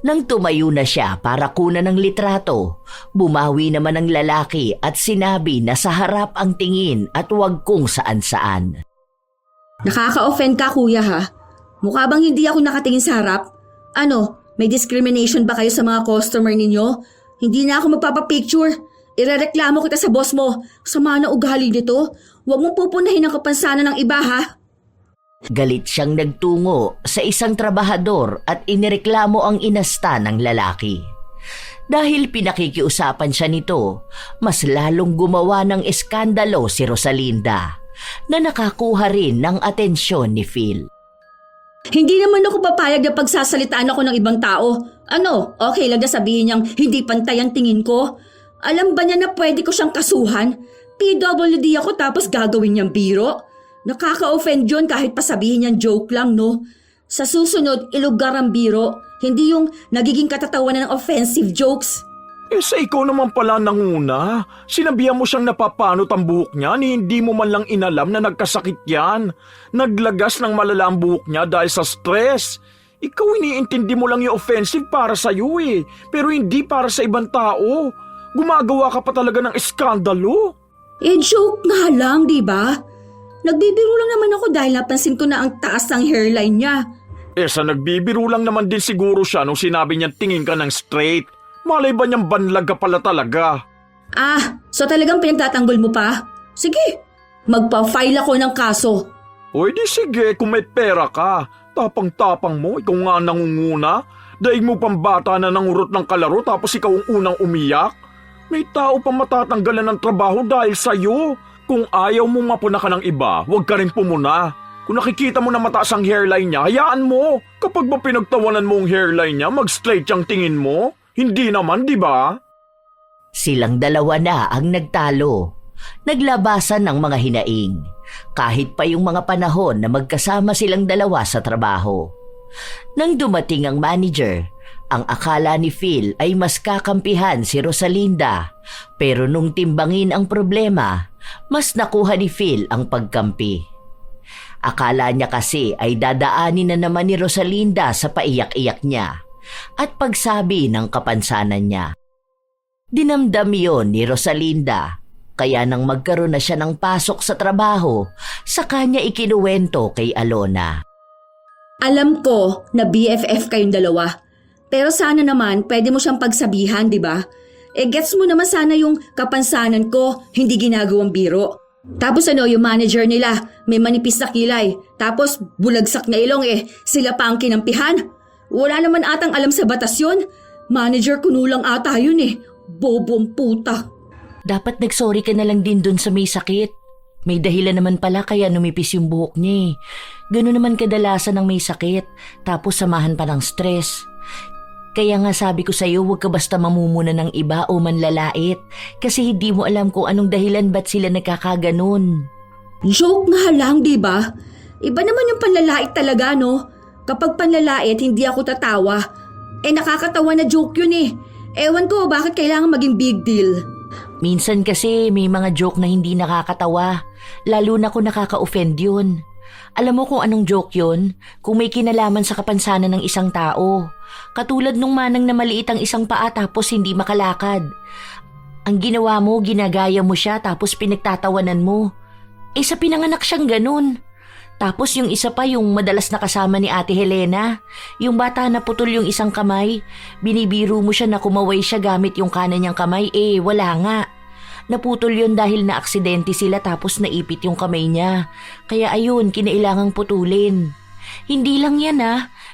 Nang tumayo na siya para kunan ng litrato, bumawi naman ang lalaki at sinabi na sa harap ang tingin at huwag kung saan-saan. Nakaka-offend ka kuya ha? Mukha bang hindi ako nakatingin sa harap? Ano, may discrimination ba kayo sa mga customer ninyo? Hindi na ako magpapapicture. Irereklamo kita sa boss mo. Sama na ugali nito. Huwag mong pupunahin ang kapansanan ng iba ha? Galit siyang nagtungo sa isang trabahador at inireklamo ang inasta ng lalaki. Dahil pinakikiusapan siya nito, mas lalong gumawa ng eskandalo si Rosalinda na nakakuha rin ng atensyon ni Phil. Hindi naman ako papayag na pagsasalitaan ako ng ibang tao. Ano, okay lang na sabihin niyang hindi pantay ang tingin ko? Alam ba niya na pwede ko siyang kasuhan? PWD ako tapos gagawin niyang biro? Nakaka-offend yun kahit pa sabihin niyang joke lang, no? Sa susunod, ilugar ang biro, hindi yung nagiging katatawanan ng offensive jokes. Eh sa ikaw naman pala nanguna. Sinabihan mo siyang napapanot ang buhok niya ni hindi mo man lang inalam na nagkasakit yan. Naglagas ng malala ang buhok niya dahil sa stress. Ikaw iniintindi mo lang yung offensive para sa'yo eh, pero hindi para sa ibang tao. Gumagawa ka pa talaga ng eskandalo. Eh joke nga lang, di ba? Nagbibiro lang naman ako dahil napansin ko na ang taas ng hairline niya. Eh sa nagbibiro lang naman din siguro siya nung sinabi niya tingin ka ng straight. Malay ba niyang banlag ka pala talaga? Ah, so talagang pinagtatanggol mo pa? Sige, magpa-file ako ng kaso. O di sige, kung may pera ka. Tapang-tapang mo, ikaw nga nangunguna. Daig mo pang bata na nangurot ng kalaro tapos ikaw ang unang umiyak. May tao pa matatanggalan ng trabaho dahil sa'yo. Kung ayaw mong mapuna ka ng iba, huwag ka rin pumuna. Kung nakikita mo na mataas ang hairline niya, hayaan mo. Kapag ba pinagtawanan mo ang hairline niya, mag-straight yung tingin mo. Hindi naman, di ba? Silang dalawa na ang nagtalo. Naglabasan ng mga hinaing, kahit pa yung mga panahon na magkasama silang dalawa sa trabaho. Nang dumating ang manager, ang akala ni Phil ay mas kakampihan si Rosalinda, pero nung timbangin ang problema, mas nakuha ni Phil ang pagkampi. Akala niya kasi ay dadaanin na naman ni Rosalinda sa paiyak-iyak niya at pagsabi ng kapansanan niya. Dinamdam yon ni Rosalinda, kaya nang magkaroon na siya ng pasok sa trabaho, sa kanya ikinuwento kay Alona. Alam ko na BFF kayong dalawa. Pero sana naman pwede mo siyang pagsabihan, di ba? Gets mo naman sana yung kapansanan ko, hindi ginagawang biro. Tapos yung manager nila, may manipis na kilay. Tapos bulagsak na ilong sila pa ang kinampihan. Wala naman atang alam sa batas yun. Manager kunulang ata yun Bobong puta. Dapat nagsorry ka na lang din dun sa may sakit. May dahilan naman pala kaya numipis yung buhok niya. Gano'n naman kadalasan ng may sakit, tapos samahan pa ng stress. Kaya nga sabi ko sa'yo, huwag ka basta mamumuna ng iba o manlalait kasi hindi mo alam kung anong dahilan ba't sila nagkakaganon. Joke nga lang, di ba? Iba naman yung panlalait talaga, no? Kapag panlalait, hindi ako tatawa. Nakakatawa na joke yun Ewan ko bakit kailangan maging big deal. Minsan kasi may mga joke na hindi nakakatawa, lalo na kung nakaka-offend yun. Alam mo kung anong joke yun? Kung may kinalaman sa kapansanan ng isang tao. Katulad nung manang na maliit ang isang paa tapos hindi makalakad. Ang ginawa mo, ginagaya mo siya tapos pinagtatawanan mo. Sa pinanganak siyang ganun. Tapos yung isa pa yung madalas nakasama ni Ate Helena, yung bata na putol yung isang kamay, binibiro mo siya na kumaway siya gamit yung kanan niyang kamay, wala nga. Naputol yun dahil na aksidente sila tapos naipit yung kamay niya. Kaya ayun, kinailangang putulin. Hindi lang yan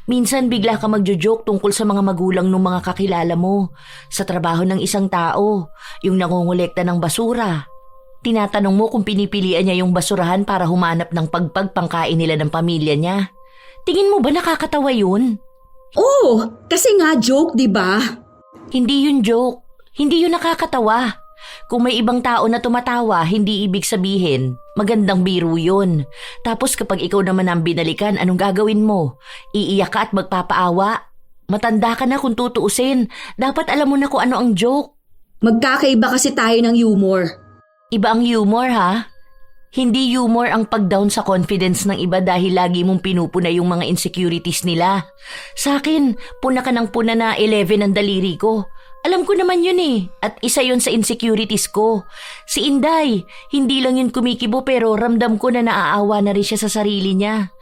minsan bigla ka magjo-joke tungkol sa mga magulang ng mga kakilala mo, sa trabaho ng isang tao, yung nangongolekta ng basura. Tinatanong mo kung pinipilian niya yung basurahan para humanap ng pangkain nila ng pamilya niya. Tingin mo ba nakakatawa yun? Oo, kasi nga joke, di ba? Hindi yun joke. Hindi yun nakakatawa. Kung may ibang tao na tumatawa, hindi ibig sabihin, magandang biro yun. Tapos kapag ikaw naman ang binalikan, anong gagawin mo? Iiyak ka at magpapaawa? Matanda ka na kung tutuusin. Dapat alam mo na kung ano ang joke. Magkakaiba kasi tayo ng humor. Iba ang humor Hindi humor ang pag-down sa confidence ng iba dahil lagi mong pinupuna yung mga insecurities nila. Sa akin, puna ka ng puna na 11 ang daliri ko. Alam ko naman yun at isa yun sa insecurities ko. Si Inday, hindi lang yun kumikibo pero ramdam ko na naaawa na rin siya sa sarili niya.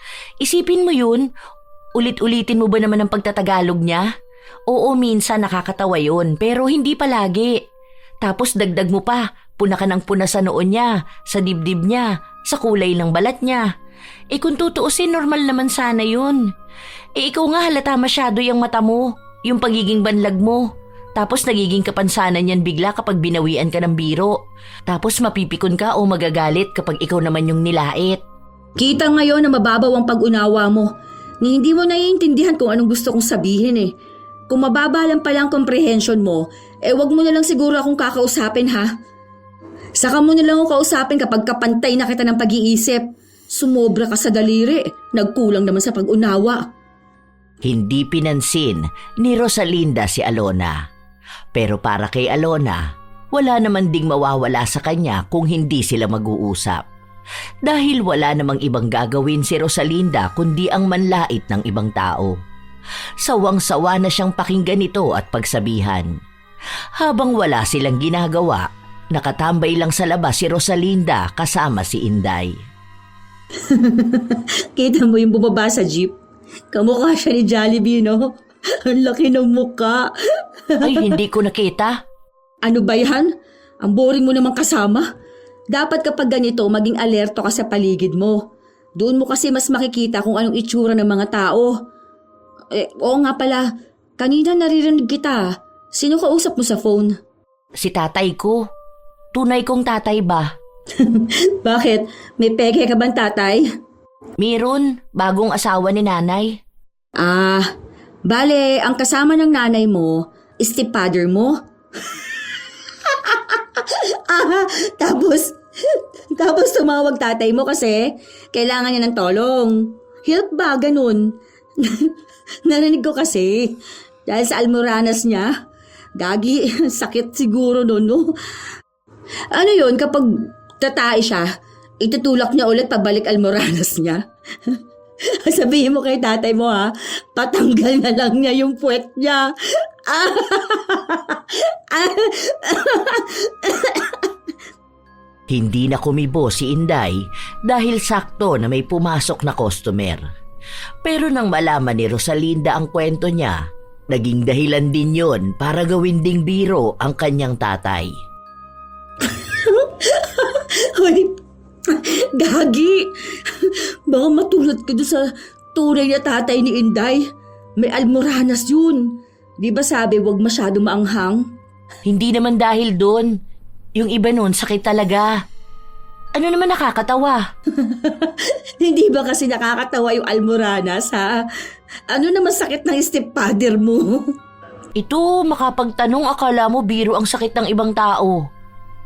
Isipin mo yun, ulit-ulitin mo ba naman ang pagtatagalog niya? Oo, minsan nakakatawa yun pero hindi palagi. Tapos dagdag mo pa, puna ka ng puna sa noon niya, sa dibdib niya, sa kulay ng balat niya. Kung tutuusin, normal naman sana yun. Ikaw nga halata masyado yung mata mo, yung pagiging banlag mo. Tapos nagiging kapansanan yan bigla kapag binawian ka ng biro. Tapos mapipikon ka o magagalit kapag ikaw naman yung nilait. Kita ngayon na mababaw ang pag-unawa mo. Ni hindi mo naiintindihan kung anong gusto kong sabihin Kung mababa lang pala ang comprehension mo, wag mo na lang siguro akong kakausapin Saka mo na lang ako kausapin kapag kapantay na kita ng pag-iisip. Sumobra ka sa daliri, nagkulang naman sa pag-unawa. Hindi pinansin ni Rosalinda si Alona. Pero para kay Alona, wala naman ding mawawala sa kanya kung hindi sila mag-uusap. Dahil wala namang ibang gagawin si Rosalinda kundi ang manlait ng ibang tao. Sawang-sawa na siyang pakinggan ito at pagsabihan. Habang wala silang ginagawa, nakatambay lang sa labas si Rosalinda kasama si Inday. Kita mo yung bumaba sa jeep? Kamukha siya ni Jollibee, no? Ang laki ng mukha. Ay, hindi ko nakita. Ano ba yan? Ang boring mo namang kasama. Dapat kapag ganito, maging alerto ka sa paligid mo. Doon mo kasi mas makikita kung anong itsura ng mga tao. Oo nga pala, kanina naririnig kita. Sino kausap mo sa phone? Si tatay ko. Tunay kong tatay ba? Bakit? May peke ka bang tatay? Meron, bagong asawa ni nanay. Bale, ang kasama ng nanay mo, stepfather mo. Tapos tumawag tatay mo kasi kailangan niya ng tulong. Help ba? Ganun. Narinig ko kasi. Dahil sa almoranas niya. Gagi, sakit siguro nun, no? Ano yun, kapag tatay siya, itutulak niya ulit pabalik almoranas niya. Sabihin mo kay tatay mo ha, patanggal na lang niya yung puwet niya. Hindi na kumibo si Inday dahil sakto na may pumasok na customer. Pero nang malaman ni Rosalinda ang kwento niya, naging dahilan din yon para gawin ding biro ang kanyang tatay. Hoy, Gagi, baka matulad ka doon sa tunay na tatay ni Inday. May almoranas yun. Di ba sabi wag masyado maanghang? Hindi naman dahil doon. Yung iba nun sakit talaga. Ano naman nakakatawa? Hindi ba kasi nakakatawa yung almoranas, ha? Ano naman sakit ng stepfather mo? Ito, makapagtanong akala mo biro ang sakit ng ibang tao.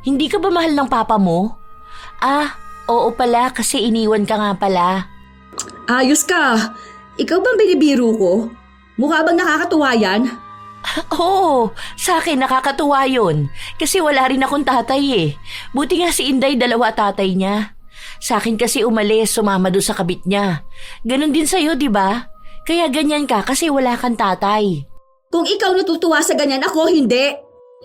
Hindi ka ba mahal ng papa mo? Oo pala kasi iniwan ka nga pala. Ayos ka. Ikaw bang binibiro ko? Mukha bang nakakatuwa yan? Oo, sa akin nakakatuwa yun. Kasi wala rin akong tatay eh. Buti nga si Inday dalawa tatay niya. Sa akin kasi umalis, sumama doon sa kabit niya. Ganon din sa'yo, di ba? Kaya ganyan ka kasi wala kang tatay. Kung ikaw natutuwa sa ganyan, ako hindi.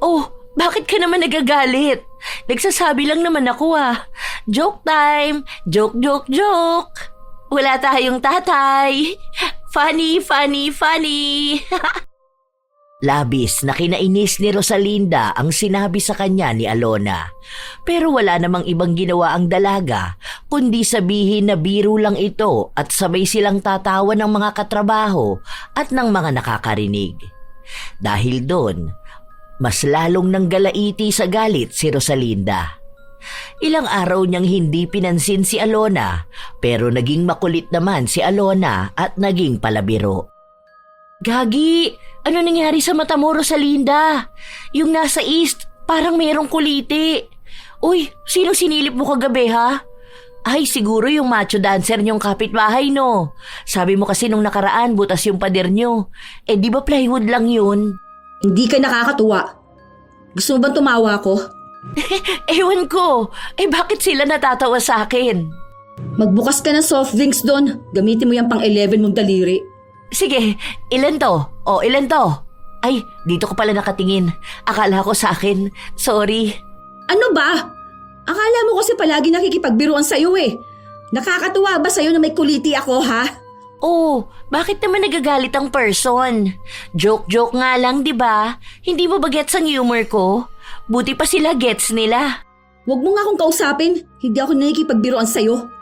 Oh, bakit ka naman nagagalit? Nagsasabi lang naman ako Joke time! Joke, joke, joke! Wala tayong tatay. Funny, funny, funny! Labis na kinainis ni Rosalinda ang sinabi sa kanya ni Alona. Pero wala namang ibang ginawa ang dalaga kundi sabihin na biro lang ito at sabay silang tatawa ng mga katrabaho at ng mga nakakarinig. Dahil doon, mas lalong nanggalaiti sa galit si Rosalinda. Ilang araw niyang hindi pinansin si Alona pero naging makulit naman si Alona at naging palabiro. Gagi! Ano nangyari sa mata mo, Rosalinda? Yung nasa east, parang mayroong kuliti. Uy, sino sinilip mo kagabi, ha? Ay, siguro yung macho dancer niyong kapitbahay, no? Sabi mo kasi nung nakaraan, butas yung pader niyo. Di ba plywood lang yun? Hindi ka nakakatuwa. Gusto mo bang tumawa ko? Ewan ko. Bakit sila natatawa sa akin? Magbukas ka ng soft drinks doon. Gamitin mo yung pang-11 mong daliri. Sige, ilan to? Ilan to? Ay, dito ko pala nakatingin. Akala ko sa akin. Sorry. Ano ba? Akala mo kasi palagi nakikipagbiruan sa'yo eh. Nakakatuwa ba sa'yo na may kuliti ako, ha? Oh, bakit naman nagagalit ang person? Joke-joke nga lang, di ba? Hindi mo ba gets ang humor ko? Buti pa sila gets nila. Huwag mo nga akong kausapin. Hindi ako nakikipagbiruan sa'yo.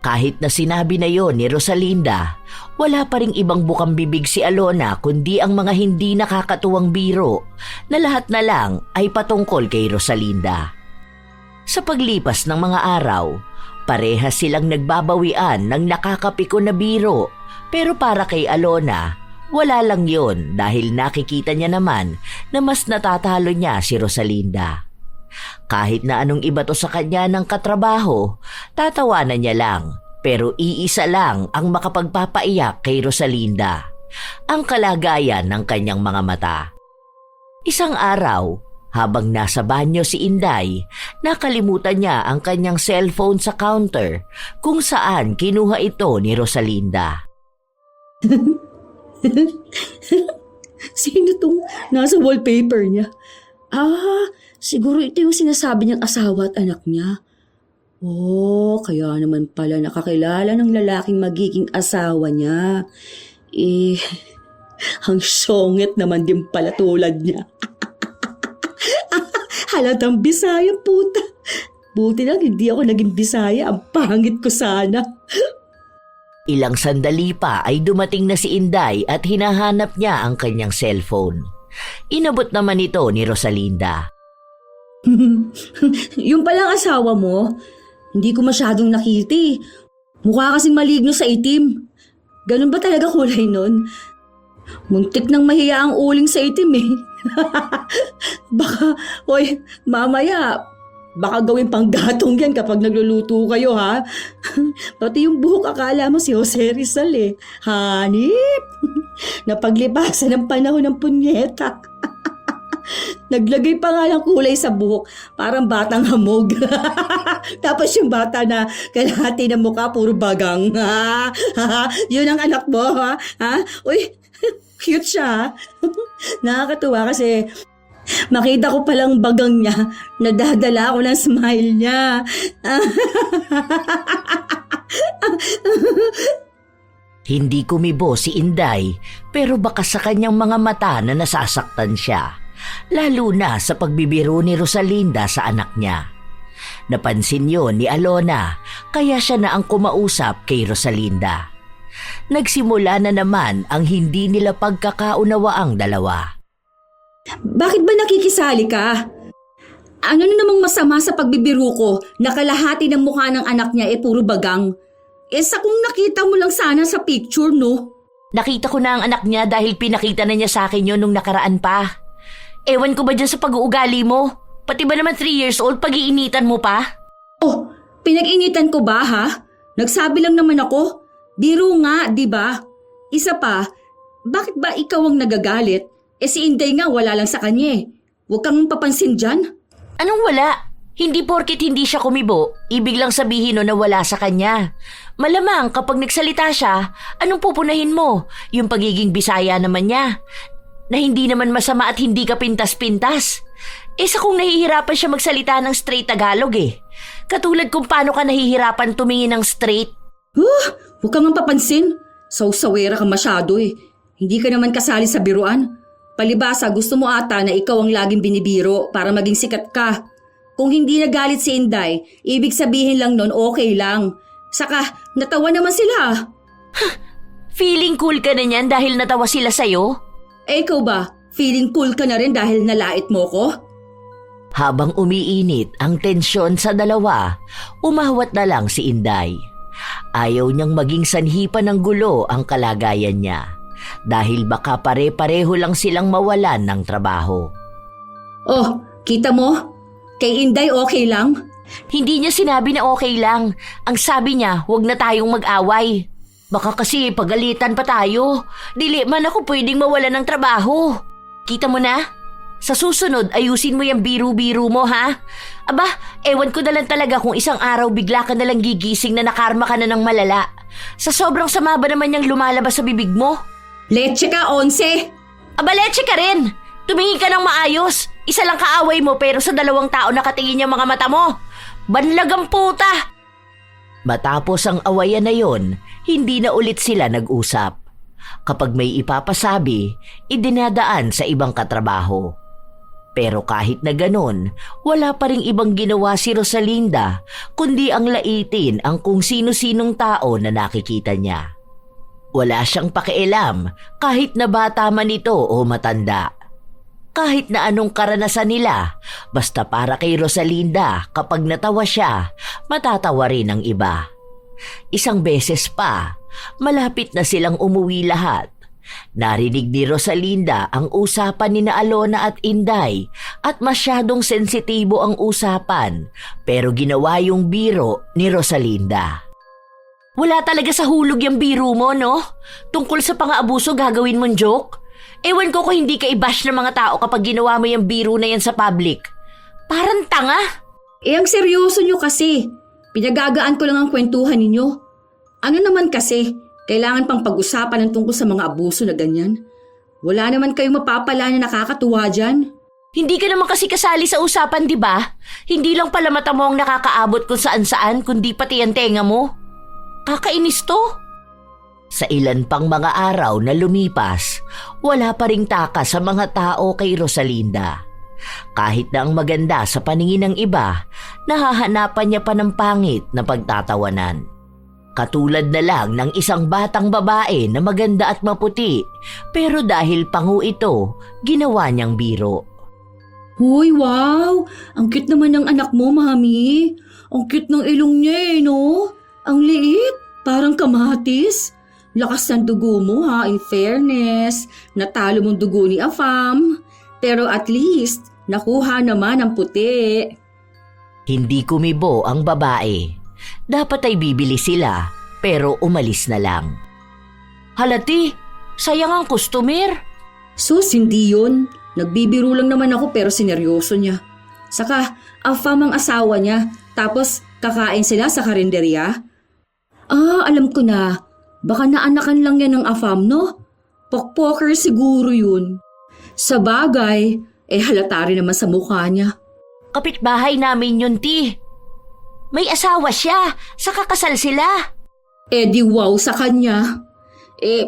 Kahit na sinabi na yon ni Rosalinda, wala pa ring ibang bukang bibig si Alona kundi ang mga hindi nakakatuwang biro na lahat na lang ay patungkol kay Rosalinda. Sa paglipas ng mga araw, parehas silang nagbabawian ng nakakapiko na biro pero para kay Alona, wala lang yon dahil nakikita niya naman na mas natatalo niya si Rosalinda. Kahit na anong iba to sa kanya ng katrabaho, tatawanan niya lang. Pero iisa lang ang makapagpapaiyak kay Rosalinda, ang kalagayan ng kanyang mga mata. Isang araw, habang nasa banyo si Inday, nakalimutan niya ang kanyang cellphone sa counter kung saan kinuha ito ni Rosalinda. Sino tong nasa wallpaper niya? Siguro ito yung sinasabi niyang asawa at anak niya. Kaya naman pala nakakilala ng lalaking magiging asawa niya. Ang songit naman din pala tulad niya. Halatang Bisaya, puta. Buti lang hindi ako naging Bisaya. Ang pangit ko sana. Ilang sandali pa ay dumating na si Inday at hinahanap niya ang kanyang cellphone. Inabot naman ito ni Rosalinda. Yung palang asawa mo, hindi ko masyadong nakita eh. Mukha kasing maligno sa itim. Ganun ba talaga kulay nun? Muntik nang mahiya ang uling sa itim eh. Baka, oy, mamaya, baka gawin pang gatong yan kapag nagluluto kayo ha. Pati yung buhok akala mo si Jose Rizal eh. Hanip! Napaglipasan ng panahon ng punyeta. Naglagay pa nga ng kulay sa buhok, parang batang hamog. Tapos yung bata na kalahati ng mukha, puro bagang. Yun ang anak mo, ha? Uy, cute siya, ha? Nakakatuwa kasi makita ko palang bagang niya, nadadala ako ng smile niya. Hindi kumibo si Inday pero baka sa kanyang mga mata na nasasaktan siya. Lalo na sa pagbibiro ni Rosalinda sa anak niya. Napansin yon ni Alona kaya siya na ang kumausap kay Rosalinda. Nagsimula na naman ang hindi nila pagkakaunawaang dalawa. Bakit ba nakikisali ka? Ano na namang masama sa pagbibiro ko na kalahati ng mukha ng anak niya puro bagang? Sa kung nakita mo lang sana sa picture, no? Nakita ko na ang anak niya dahil pinakita na niya sa akin yon nung nakaraan pa. Ewan ko ba dyan sa pag-uugali mo? Pati ba naman 3 years old pag-iinitan mo pa? Oh, pinag-initan ko ba ha? Nagsabi lang naman ako. Biro nga, di ba? Isa pa, bakit ba ikaw ang nagagalit? Si Inday nga wala lang sa kanya eh. Huwag kang papansin dyan. Anong wala? Hindi porkit hindi siya kumibo, ibig lang sabihin na wala sa kanya. Malamang kapag nagsalita siya, anong pupunahin mo? Yung pagiging Bisaya naman niya. Na hindi naman masama at hindi ka pintas-pintas. Sa kung nahihirapan siya magsalita ng straight Tagalog eh. Katulad kung paano ka nahihirapan tumingin ng straight. Huwag kang papansin. Saw-sawera ka masyado eh. Hindi ka naman kasali sa biruan. Palibasa gusto mo ata na ikaw ang laging binibiro para maging sikat ka. Kung hindi nagalit si Inday, ibig sabihin lang nun okay lang. Saka natawa naman sila. Feeling cool ka na niyan dahil natawa sila sa'yo? Ikaw ba? Feeling cool ka na rin dahil nalait mo ko? Habang umiinit ang tensyon sa dalawa, umahwat na lang si Inday. Ayaw niyang maging sanhipan ng gulo ang kalagayan niya dahil baka pare-pareho lang silang mawalan ng trabaho. Oh, kita mo? Kay Inday okay lang? Hindi niya sinabi na okay lang. Ang sabi niya, huwag na tayong mag-away. Baka kasi pagalitan pa tayo. Dili man ako pwedeng mawalan ng trabaho. Kita mo na? Sa susunod, ayusin mo yung biro-biro mo, ha? Aba, ewan ko na lang talaga kung isang araw bigla ka nalang gigising na nakarma ka na ng malala. Sa sobrang sama ba naman yung lumalabas sa bibig mo? Leche ka, 11! Aba, leche ka rin! Tumingin ka ng maayos. Isa lang kaaway mo pero sa 2 tao nakatingin yung mga mata mo. Banlagang puta! Matapos ang awayan na yon, hindi na ulit sila nag-usap. Kapag may ipapasabi, idinadaan sa ibang katrabaho. Pero kahit na ganon, wala pa ring ibang ginawa si Rosalinda kundi ang laitin ang kung sino-sinong tao na nakikita niya. Wala siyang pakialam kahit na bata man ito o matanda. Kahit na anong karanasan nila, basta para kay Rosalinda kapag natawa siya, matatawa rin ang iba. Isang beses pa, malapit na silang umuwi lahat. Narinig ni Rosalinda ang usapan ni na Alona at Inday at masyadong sensitibo ang usapan pero ginawa yung biro ni Rosalinda. Wala talaga sa hulog yung biro mo, no? Tungkol sa pang-aabuso gagawin mong joke? Ewan ko kung hindi ka i-bash ng mga tao kapag ginawa mo yung biro na yan sa public. Parang tanga. Ang seryoso nyo kasi. Pinagagaan ko lang ang kwentuhan ninyo. Ano naman kasi, kailangan pang pag-usapan ng tungkol sa mga abuso na ganyan. Wala naman kayong mapapala na nakakatuwa dyan. Hindi ka naman kasi kasali sa usapan, di ba? Hindi lang pala mata mo ang nakakaabot kung saan-saan, kundi pati ang tenga mo. Kakainis to. Sa ilan pang mga araw na lumipas, wala pa ring taka sa mga tao kay Rosalinda. Kahit na ang maganda sa paningin ng iba, nahahanapan niya pa ng pangit na pagtatawanan. Katulad na lang ng isang batang babae na maganda at maputi, pero dahil pangu ito, ginawa niyang biro. Hoy, wow! Ang cute naman ng anak mo, Mami. Ang cute ng ilong niya no? Ang liit, parang kamatis. Lakas ng dugo mo ha, in fairness. Natalo mong dugo ni Afam. Pero at least, nakuha naman ang puti. Hindi kumibo ang babae. Dapat ay bibili sila, pero umalis na lang. Halati, sayang ang customer. Sus, hindi yun. Nagbibiro lang naman ako pero sineryoso niya. Saka, Afam ang asawa niya. Tapos, kakain sila sa karinderya. Alam ko na. Baka naanakan lang yan ng Afam, no? Pokpoker siguro yun. Sa bagay, halata rin naman sa mukha niya. Kapitbahay namin yun, ti. May asawa siya, saka kasal sila. Di wow sa kanya.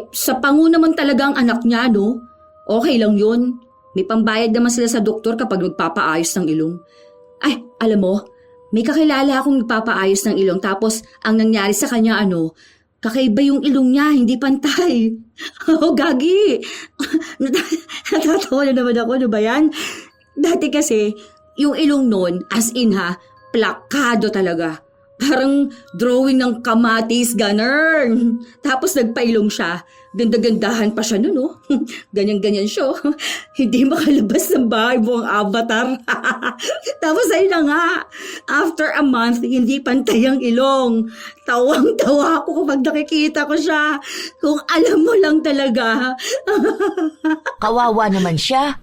Sa pangu naman talaga ang anak niya, no? Okay lang yun. May pambayad naman sila sa doktor kapag magpapaayos ng ilong. Ay, alam mo, may kakilala akong nagpapaayos ng ilong tapos ang nangyari sa kanya kakaiba yung ilong niya, hindi pantay. Gagi! Natatawa na naman ako, ano ba yan? Dati kasi, yung ilong nun, as in plakado talaga. Parang drawing ng kamatis, ganun. Tapos nagpailong siya. Ganda-gandahan pa siya nun, Ganyan-ganyan siya. Hindi makalabas ng bahay buong avatar. Tapos ayun na nga. After a month, hindi pantay ang ilong. Tawang-tawa ako kapag nakikita ko siya. Kung alam mo lang talaga. Kawawa naman siya.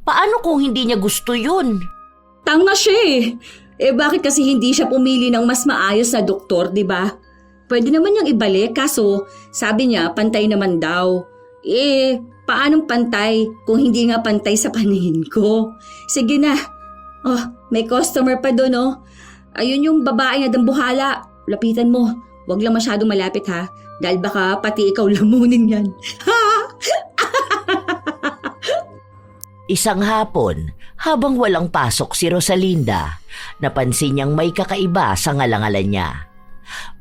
Paano kung hindi niya gusto yun? Tanga siya bakit kasi hindi siya pumili ng mas maayos na doktor, di ba? Pwede naman niyang ibalik, kaso sabi niya pantay naman daw. Paanong pantay kung hindi nga pantay sa paningin ko? Sige na. May customer pa doon, Ayun yung babae na dambuhala. Lapitan mo. Huwag lang masyadong malapit ha. Dahil baka pati ikaw lamunin yan. Isang hapon, habang walang pasok si Rosalinda, napansin niyang may kakaiba sa ngalangalan niya.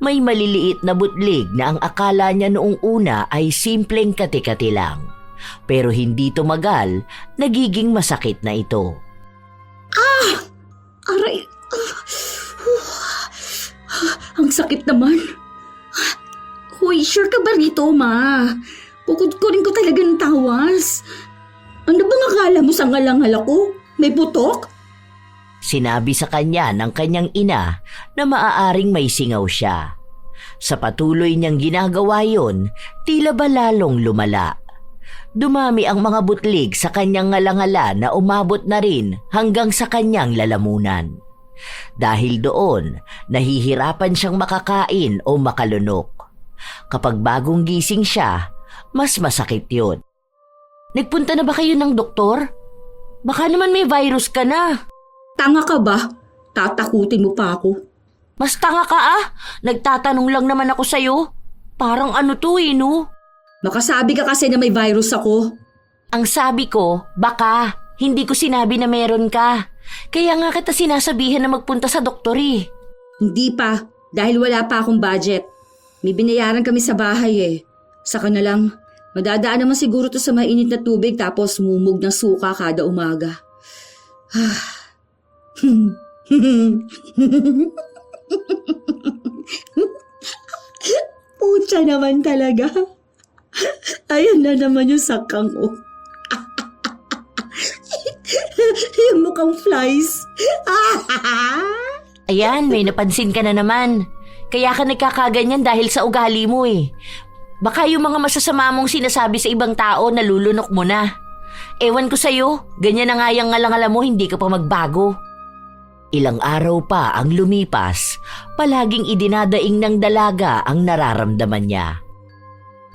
May maliliit na butlig na ang akala niya noong una ay simpleng kati-kati lang. Pero hindi tumagal, nagiging masakit na ito. Aray! Ang sakit naman. Hoy, sure ka ba rito, ma? Kukudkurin ko talaga ng tawas. Ano bang akala mo sa ngalangal ako? May putok? Sinabi sa kanya ng kanyang ina na maaaring may singaw siya. Sa patuloy niyang ginagawa yon, tila ba lalong lumala. Dumami ang mga butlig sa kanyang ngalangala na umabot na rin hanggang sa kanyang lalamunan. Dahil doon, nahihirapan siyang makakain o makalunok. Kapag bagong gising siya, mas masakit yun. Nagpunta na ba kayo ng doktor? Baka naman may virus ka na. Tanga ka ba? Tatakutin mo pa ako. Mas tanga ka Nagtatanong lang naman ako sa'yo. Parang no? Makasabi ka kasi na may virus ako. Ang sabi ko, baka. Hindi ko sinabi na meron ka. Kaya nga kita sinasabihan na magpunta sa doktor Hindi pa, dahil wala pa akong budget. May binayaran kami sa bahay Saka na lang. Madadaan naman siguro to sa mainit na tubig tapos mumog ng suka kada umaga. Pucha naman talaga. Ayan na naman yung sakang yung mukhang flies. Ayan, may napansin ka na naman. Kaya ka nagkakaganyan dahil sa ugali mo Baka yung mga masasama mong sinasabi sa ibang tao nalulunok mo na. Ewan ko sa'yo, ganyan na nga yung ngalangala mo, hindi ka pa magbago. Ilang araw pa ang lumipas, palaging idinadaing ng dalaga ang nararamdaman niya.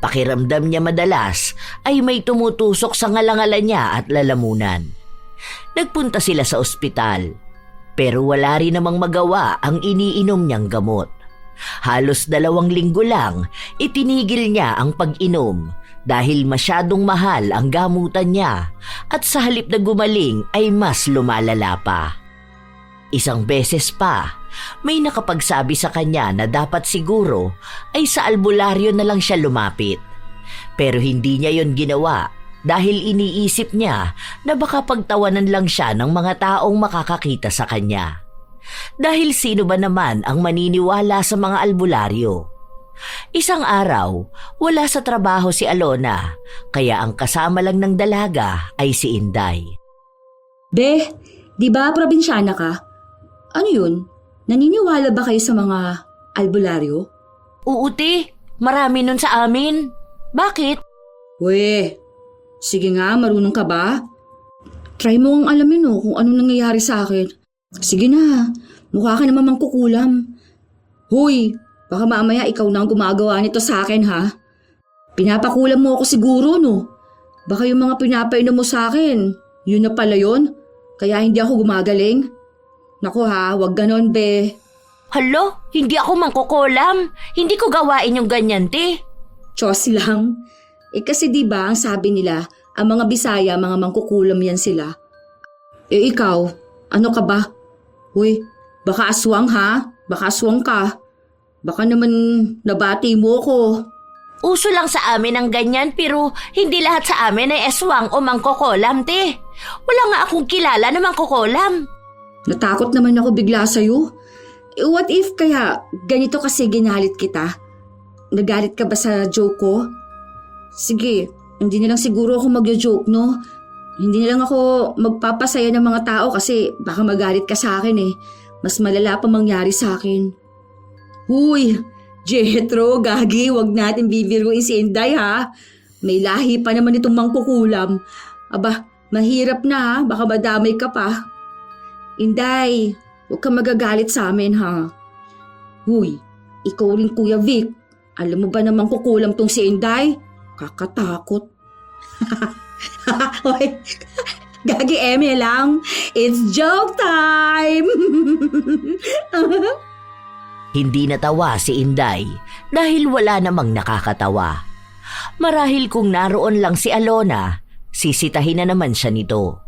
Pakiramdam niya madalas ay may tumutusok sa ngalangala niya at lalamunan. Nagpunta sila sa ospital, pero wala rin namang magawa ang iniinom niyang gamot. Halos 2 linggo lang, itinigil niya ang pag-inom dahil masyadong mahal ang gamutan niya at sa halip na gumaling ay mas lumalala pa. Isang beses pa, may nakapagsabi sa kanya na dapat siguro ay sa albularyo na lang siya lumapit. Pero hindi niya yon ginawa dahil iniisip niya na baka pagtawanan lang siya ng mga taong makakakita sa kanya. Dahil sino ba naman ang maniniwala sa mga albularyo? Isang araw, wala sa trabaho si Alona, kaya ang kasama lang ng dalaga ay si Inday. Be, di ba probinsyana ka? Ano yun? Naniniwala ba kayo sa mga albularyo? Oo, te. Marami nun sa amin. Bakit? We, sige nga, marunong ka ba? Try mo ang alamin kung anong nangyayari sa akin. Sige na, mukha ka naman mangkukulam. Hoy, baka mamaya ikaw na ang gumagawa nito sa akin ha. Pinapakulam mo ako siguro no. Baka yung mga pinapainom mo sa akin, yun na pala yun. Kaya hindi ako gumagaling. Naku ha, wag ganon be. Halo, hindi ako mangkukulam. Hindi ko gawain yung ganyan, te. Diyos lang. Kasi diba ang sabi nila, ang mga Bisaya, mga mangkukulam yan sila. Ikaw, ano ka ba? Uy, baka aswang ha? Baka aswang ka. Baka naman nabati mo ko. Uso lang sa amin ang ganyan pero hindi lahat sa amin ay eswang o mangkukulam, te. Wala nga akong kilala na mangkukulam. Natakot naman ako bigla sa'yo. What if kaya ganito kasi ginalit kita? Nagalit ka ba sa joke ko? Sige, hindi na lang siguro ako magjo-joke, no? Hindi na lang ako magpapasaya ng mga tao kasi baka magalit ka sa akin eh. Mas malala pa mangyari sa akin. Huy, Jethro, gagi, wag natin bibiruin si Inday ha. May lahi pa naman itong mangkukulam. Aba, mahirap na ha, baka madamay ka pa. Inday, huwag kang magagalit sa amin ha. Huy, ikaw rin Kuya Vic. Alam mo ba namang kukulam tong si Inday? Kakatakot. Hoy, gagi Eme lang. It's joke time! Hindi natawa si Inday dahil wala namang nakakatawa. Marahil kung naroon lang si Alona, sisitahin na naman siya nito.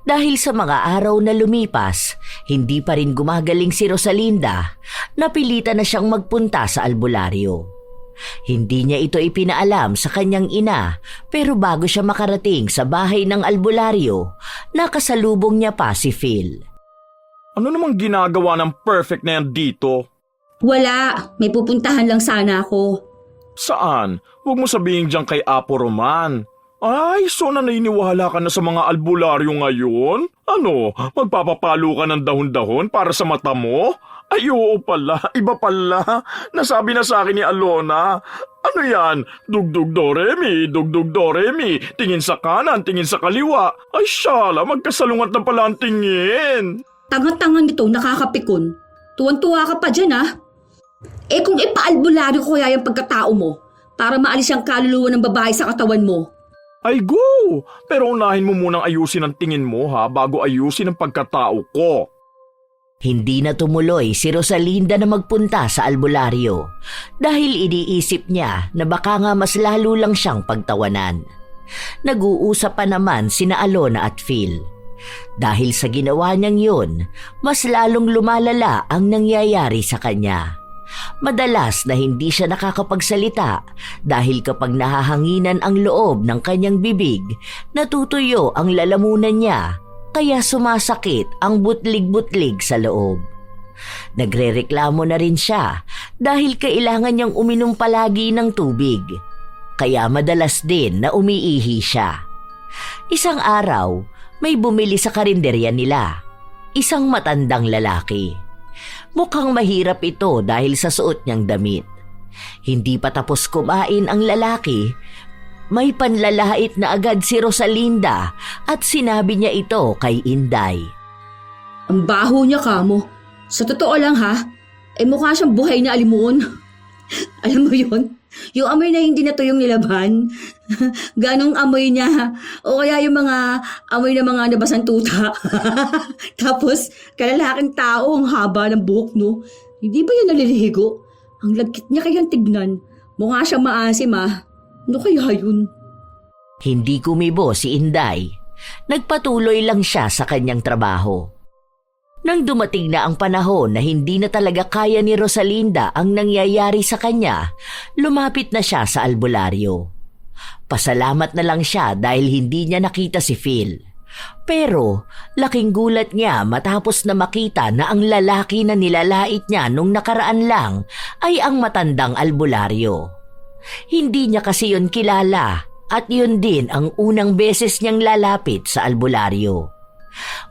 Dahil sa mga araw na lumipas, hindi pa rin gumagaling si Rosalinda, napilitan na siyang magpunta sa albularyo. Hindi niya ito ipinaalam sa kanyang ina pero bago siya makarating sa bahay ng albularyo, nakasalubong niya pa si Phil. Ano namang ginagawa ng perfect na yan dito? Wala, may pupuntahan lang sana ako. Saan? Huwag mo sabihin dyan kay Apo Roman. Ay, so naniniwala ka na sa mga albularyo ngayon? Ano, magpapapalo ka ng dahon-dahon para sa mata mo? Ay, oo pala, iba pala. Nasabi na sa akin ni Alona. Ano yan? Dugdug do remi, dugdug do remi. Tingin sa kanan, tingin sa kaliwa. Ay, syala, magkasalungat na pala ang tingin. Tanga-tanga nito, nakakapikon. Tuwan-tuwa ka pa dyan ha. Kung ipaalbularyo ko kaya yung pagkatao mo para maalis yung kaluluwa ng babae sa katawan mo. Ay, go! Pero unahin mo munang ayusin ang tingin mo ha, bago ayusin ang pagkatao ko. Hindi na tumuloy si Rosalinda na magpunta sa albularyo dahil iniisip niya na baka nga mas lalo lang siyang pagtawanan. Nag-uusap pa naman sina Alona at Phil. Dahil sa ginawa niyang yun, mas lalong lumalala ang nangyayari sa kanya. Madalas na hindi siya nakakapagsalita dahil kapag nahahanginan ang loob ng kanyang bibig, natutuyo ang lalamunan niya kaya sumasakit ang butlig-butlig sa loob. Nagrereklamo na rin siya dahil kailangan niyang uminom palagi ng tubig. Kaya madalas din na umiihi siya. Isang araw, may bumili sa karinderya nila. Isang matandang lalaki. Mukhang mahirap ito dahil sa suot niyang damit. Hindi pa tapos kumain ang lalaki, may panlalait na agad si Rosalinda at sinabi niya ito kay Inday. Ang baho niya kamo. Sa totoo lang ha, mukha siyang buhay na alimuon. Alam mo yun? Yung amoy na hindi na tuyong nilaban. Ganong amoy niya. O kaya yung mga amoy na mga nabasang tuta. Tapos, kalalaking tao ang haba ng buhok, no? Hindi ba yan naliligo? Ang lagkit niya kayang tignan. Mukha siyang maasim, ah. Ano kaya yun? Hindi kumibo si Inday. Nagpatuloy lang siya sa kanyang trabaho. Nang dumating na ang panahon na hindi na talaga kaya ni Rosalinda ang nangyayari sa kanya, lumapit na siya sa albularyo. Pasalamat na lang siya dahil hindi niya nakita si Phil. Pero laking gulat niya matapos na makita na ang lalaki na nilalait niya nung nakaraan lang ay ang matandang albularyo. Hindi niya kasi yun kilala at yun din ang unang beses niyang lalapit sa albularyo.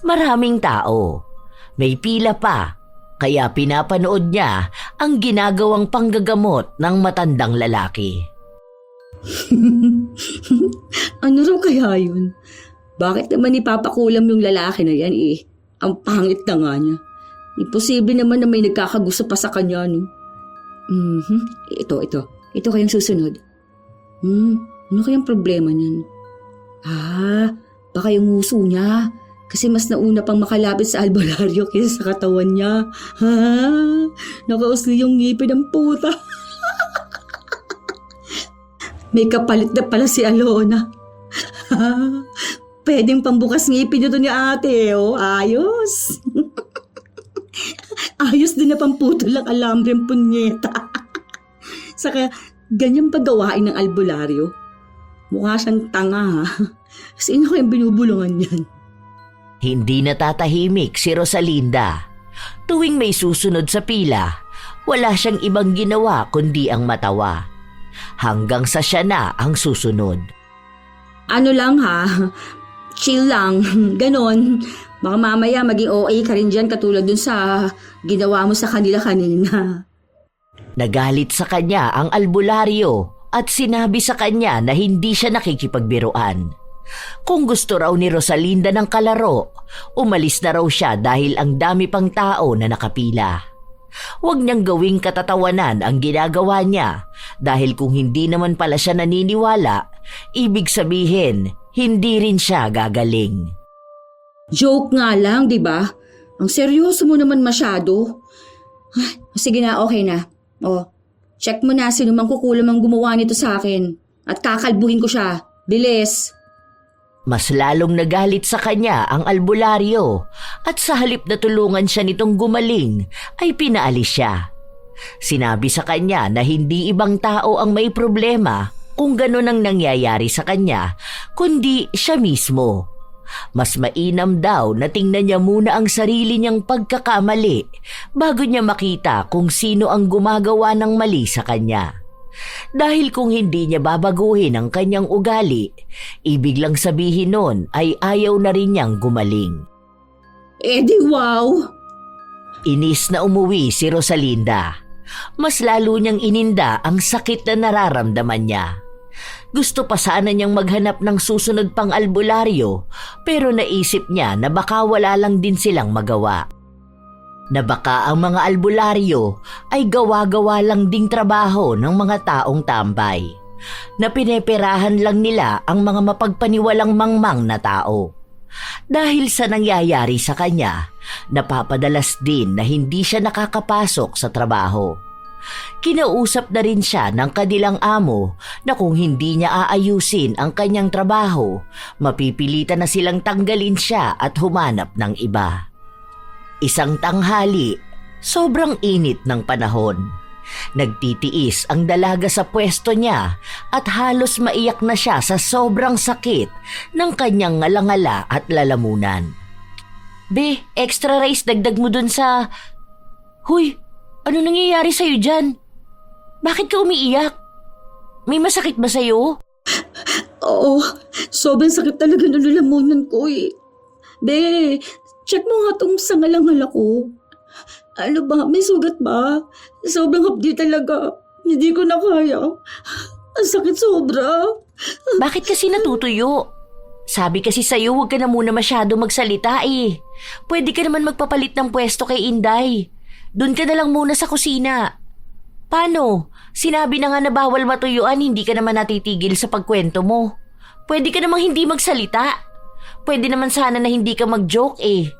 Maraming tao, may pila pa, kaya pinapanood niya ang ginagawang panggagamot ng matandang lalaki. Ano raw kaya yun? Bakit naman ipapakulam yung lalaki na yan eh? Ang pangit na nga niya. Imposible naman na may nagkakagusto pa sa kanya, no? Ito kayang susunod. Ano kayang problema niyan? Baka yung nguso niya. Kasi mas nauna pang makalapit sa albularyo kaysa sa katawan niya. Nakausli yung ngipin ng puta. May kapalit na pala si Alona. Pwedeng pambukas ngipin nito ni ate, oh. Ayos. Ayos din na pamputol ang alambreng punyeta. Saka, ganyan paggawain ng albularyo. Mukha siyang tanga, ha? Sino ko yung binubulungan yan? Hindi natatahimik si Rosalinda. Tuwing may susunod sa pila, wala siyang ibang ginawa kundi ang matawa. Hanggang sa siya na ang susunod. Ano lang ha, chill lang, ganon. Baka mamaya maging OA ka rin dyan katulad dun sa ginawa mo sa kanila kanina. Nagalit sa kanya ang albularyo at sinabi sa kanya na hindi siya nakikipagbiruan. Kung gusto raw ni Rosalinda ng kalaro, umalis na raw siya dahil ang dami pang tao na nakapila. Huwag niyang gawing katatawanan ang ginagawa niya dahil kung hindi naman pala siya naniniwala, ibig sabihin, hindi rin siya gagaling. Joke nga lang, di ba? Ang seryoso mo naman masyado. Sige na, okay na. Check mo na sino mang kukulam ang gumawa nito sa akin at kakalbuhin ko siya. Bilis! Mas lalong nagalit sa kanya ang albularyo at sa halip na tulungan siya nitong gumaling ay pinaalis siya. Sinabi sa kanya na hindi ibang tao ang may problema kung gano'n ang nangyayari sa kanya, kundi siya mismo. Mas mainam daw na tingnan niya muna ang sarili niyang pagkakamali bago niya makita kung sino ang gumagawa ng mali sa kanya. Dahil kung hindi niya babaguhin ang kanyang ugali, ibig lang sabihin nun ay ayaw na rin niyang gumaling. Di wow! Inis na umuwi si Rosalinda. Mas lalo niyang ininda ang sakit na nararamdaman niya. Gusto pa sana niyang maghanap ng susunod pang albularyo pero naisip niya na baka wala lang din silang magawa. Na baka ang mga albularyo ay gawa-gawa lang ding trabaho ng mga taong tambay, na pineperahan lang nila ang mga mapagpaniwalang mangmang na tao. Dahil sa nangyayari sa kanya, napapadalas din na hindi siya nakakapasok sa trabaho. Kinausap na rin siya ng kanilang amo na kung hindi niya aayusin ang kanyang trabaho, mapipilitan na silang tanggalin siya at humanap ng iba. Isang tanghali, sobrang init ng panahon. Nagtitiis ang dalaga sa pwesto niya at halos maiyak na siya sa sobrang sakit ng kanyang ngalangala at lalamunan. Be, extra rice dagdag mo dun sa... Huy, ano nangyayari sa'yo dyan? Bakit ka umiiyak? May masakit ba sa'yo? Oo, sobrang sakit talaga ng lalamunan ko eh. Be, check mo nga tong sangalangal ko. Ano ba? May sugat ba? Sobrang hapdi talaga. Hindi ko na kaya. Ang sakit sobra. Bakit kasi natutuyo? Sabi kasi sa'yo huwag ka na muna masyado magsalita eh. Pwede ka naman magpapalit ng pwesto kay Inday. Doon ka na lang muna sa kusina. Paano? Sinabi na nga na bawal matuyuan, hindi ka naman natitigil sa pagkwento mo. Pwede ka namang hindi magsalita. Pwede naman sana na hindi ka mag-joke eh.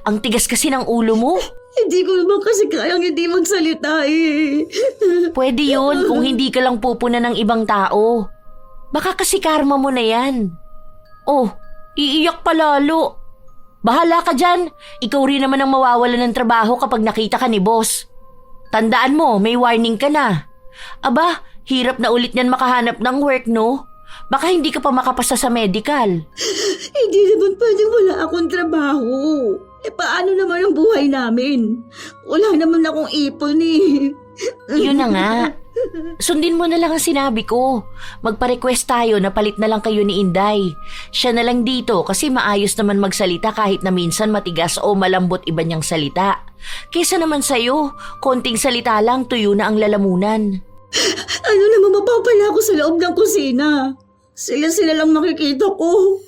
Ang tigas kasi ng ulo mo. Hindi ko naman kasi kayang hindi magsalita eh. Pwede yun kung hindi ka lang pupuna ng ibang tao. Baka kasi karma mo na yan. Oh, iiyak pa lalo. Bahala ka dyan. Ikaw rin naman ang mawawalan ng trabaho kapag nakita ka ni boss. Tandaan mo, may warning ka na. Aba, hirap na ulit niyan makahanap ng work, no? Baka hindi ka pa makapasa sa medical. Hindi naman pwedeng wala akong trabaho. Paano naman ang buhay namin? Wala naman akong ipon eh. Yun na nga. Sundin mo na lang ang sinabi ko. Magpa-request tayo na palit na lang kayo ni Inday. Siya na lang dito kasi maayos naman magsalita kahit na minsan matigas o malambot iba niyang salita. Kesa naman sa'yo, konting salita lang tuyo na ang lalamunan. Ano naman mapapala ako sa loob ng kusina? Sila lang makikita ko.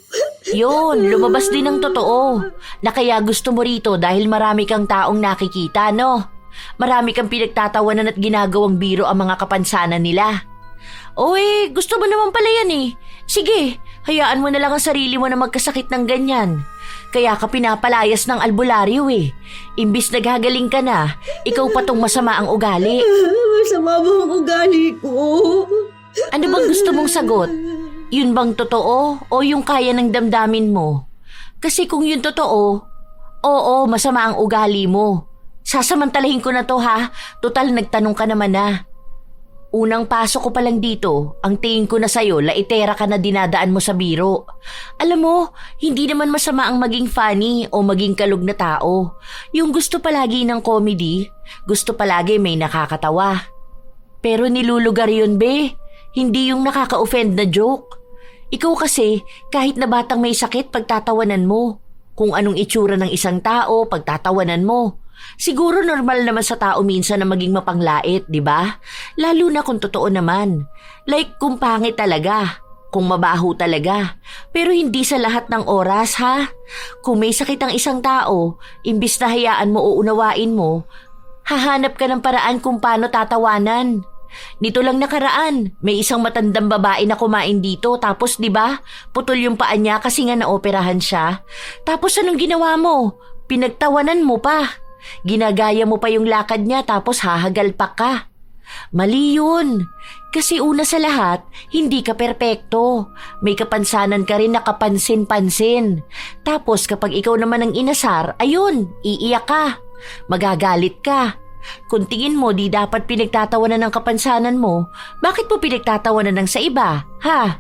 Yun, lumabas din ang totoo. Na kaya gusto mo rito dahil marami kang taong nakikita, no? Marami kang pinagtatawanan at ginagawang biro ang mga kapansanan nila. Oy, gusto mo naman pala yan eh. Sige, hayaan mo na lang ang sarili mo na magkasakit ng ganyan. Kaya ka pinapalayas ng albularyo eh. Imbis naghagaling ka na, ikaw pa tong masama ang ugali. Masama ba ang ugali ko? Ano bang gusto mong sagot? Yun bang totoo o yung kaya ng damdamin mo? Kasi kung yun totoo, oo, masama ang ugali mo. Sasamantalahin ko na to ha, total nagtanong ka naman na. Unang pasok ko pa lang dito, ang tingin ko na sa'yo, laitera ka na dinadaan mo sa biro. Alam mo, hindi naman masama ang maging funny o maging kalug na tao. Yung gusto palagi ng comedy, gusto palagi may nakakatawa. Pero nilulugar yun, be. Hindi yung nakaka-offend na joke. Ikaw kasi, kahit na batang may sakit, pagtatawanan mo. Kung anong itsura ng isang tao, pagtatawanan mo. Siguro normal naman sa tao minsan na maging mapanglait, di ba? Lalo na kung totoo naman. Like kung pangit talaga, kung mabaho talaga. Pero hindi sa lahat ng oras, ha? Kung may sakit ang isang tao, imbis na hayaan mo o unawain mo, hahanap ka ng paraan kung paano tatawanan. Nito lang nakaraan, may isang matandang babae na kumain dito tapos 'di ba, putol yung paa niya kasi nga naoperahan siya. Tapos anong ginawa mo? Pinagtawanan mo pa. Ginagaya mo pa yung lakad niya tapos hahagalpak ka. Mali yun. Kasi una sa lahat, hindi ka perpekto. May kapansanan ka rin na kapansin-pansin. Tapos kapag ikaw naman ang inasar, ayun, iiyak ka. Magagalit ka. Kung tingin mo di dapat pinagtatawanan ng kapansanan mo, bakit mo pinagtatawanan ng sa iba, ha?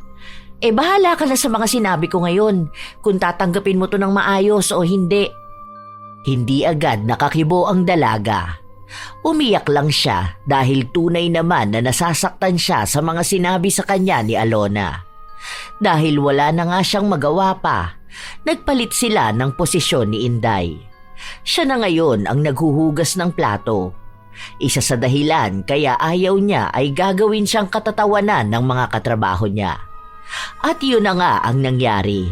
Bahala ka na sa mga sinabi ko ngayon, kung tatanggapin mo to ng maayos o hindi. Hindi agad nakakibo ang dalaga. Umiyak lang siya dahil tunay naman na nasasaktan siya sa mga sinabi sa kanya ni Alona. Dahil wala na nga siyang magawa pa, nagpalit sila ng posisyon ni Inday. Siya na ngayon ang naghuhugas ng plato. Isa sa dahilan kaya ayaw niya ay gagawin siyang katatawanan ng mga katrabaho niya. At yun na nga ang nangyari.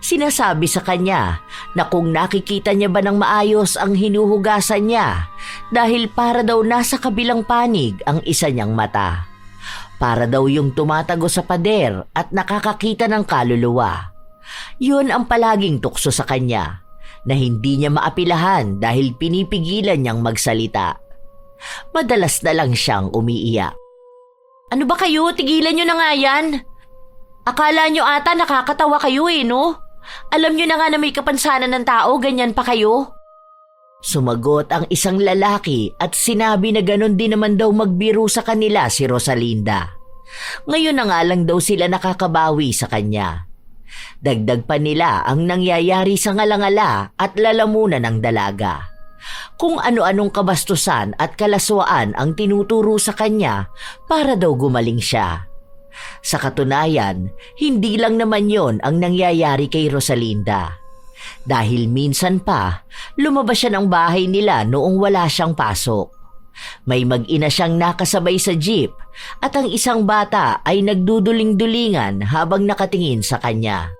Sinasabi sa kanya na kung nakikita niya ba ng maayos ang hinuhugasan niya dahil para daw nasa kabilang panig ang isa niyang mata. Para daw yung tumatago sa pader at nakakakita ng kaluluwa. Yun ang palaging tukso sa kanya na hindi niya maapilahan dahil pinipigilan niyang magsalita. Madalas na lang siyang umiiyak. Ano ba kayo? Tigilan niyo na nga yan. Akala niyo ata nakakatawa kayo no? Alam niyo na nga na may kapansanan ng tao, ganyan pa kayo? Sumagot ang isang lalaki at sinabi na ganon din naman daw magbiro sa kanila si Rosalinda. Ngayon na nga lang daw sila nakakabawi sa kanya. Dagdag pa nila ang nangyayari sa ngalangala at lalamunan ng dalaga. Kung ano-anong kabastusan at kalaswaan ang tinuturo sa kanya para daw gumaling siya. Sa katunayan, hindi lang naman yon ang nangyayari kay Rosalinda. Dahil minsan pa, lumabas siya ng bahay nila noong wala siyang pasok. May mag-ina siyang nakasabay sa jeep at ang isang bata ay nagduduling-dulingan habang nakatingin sa kanya.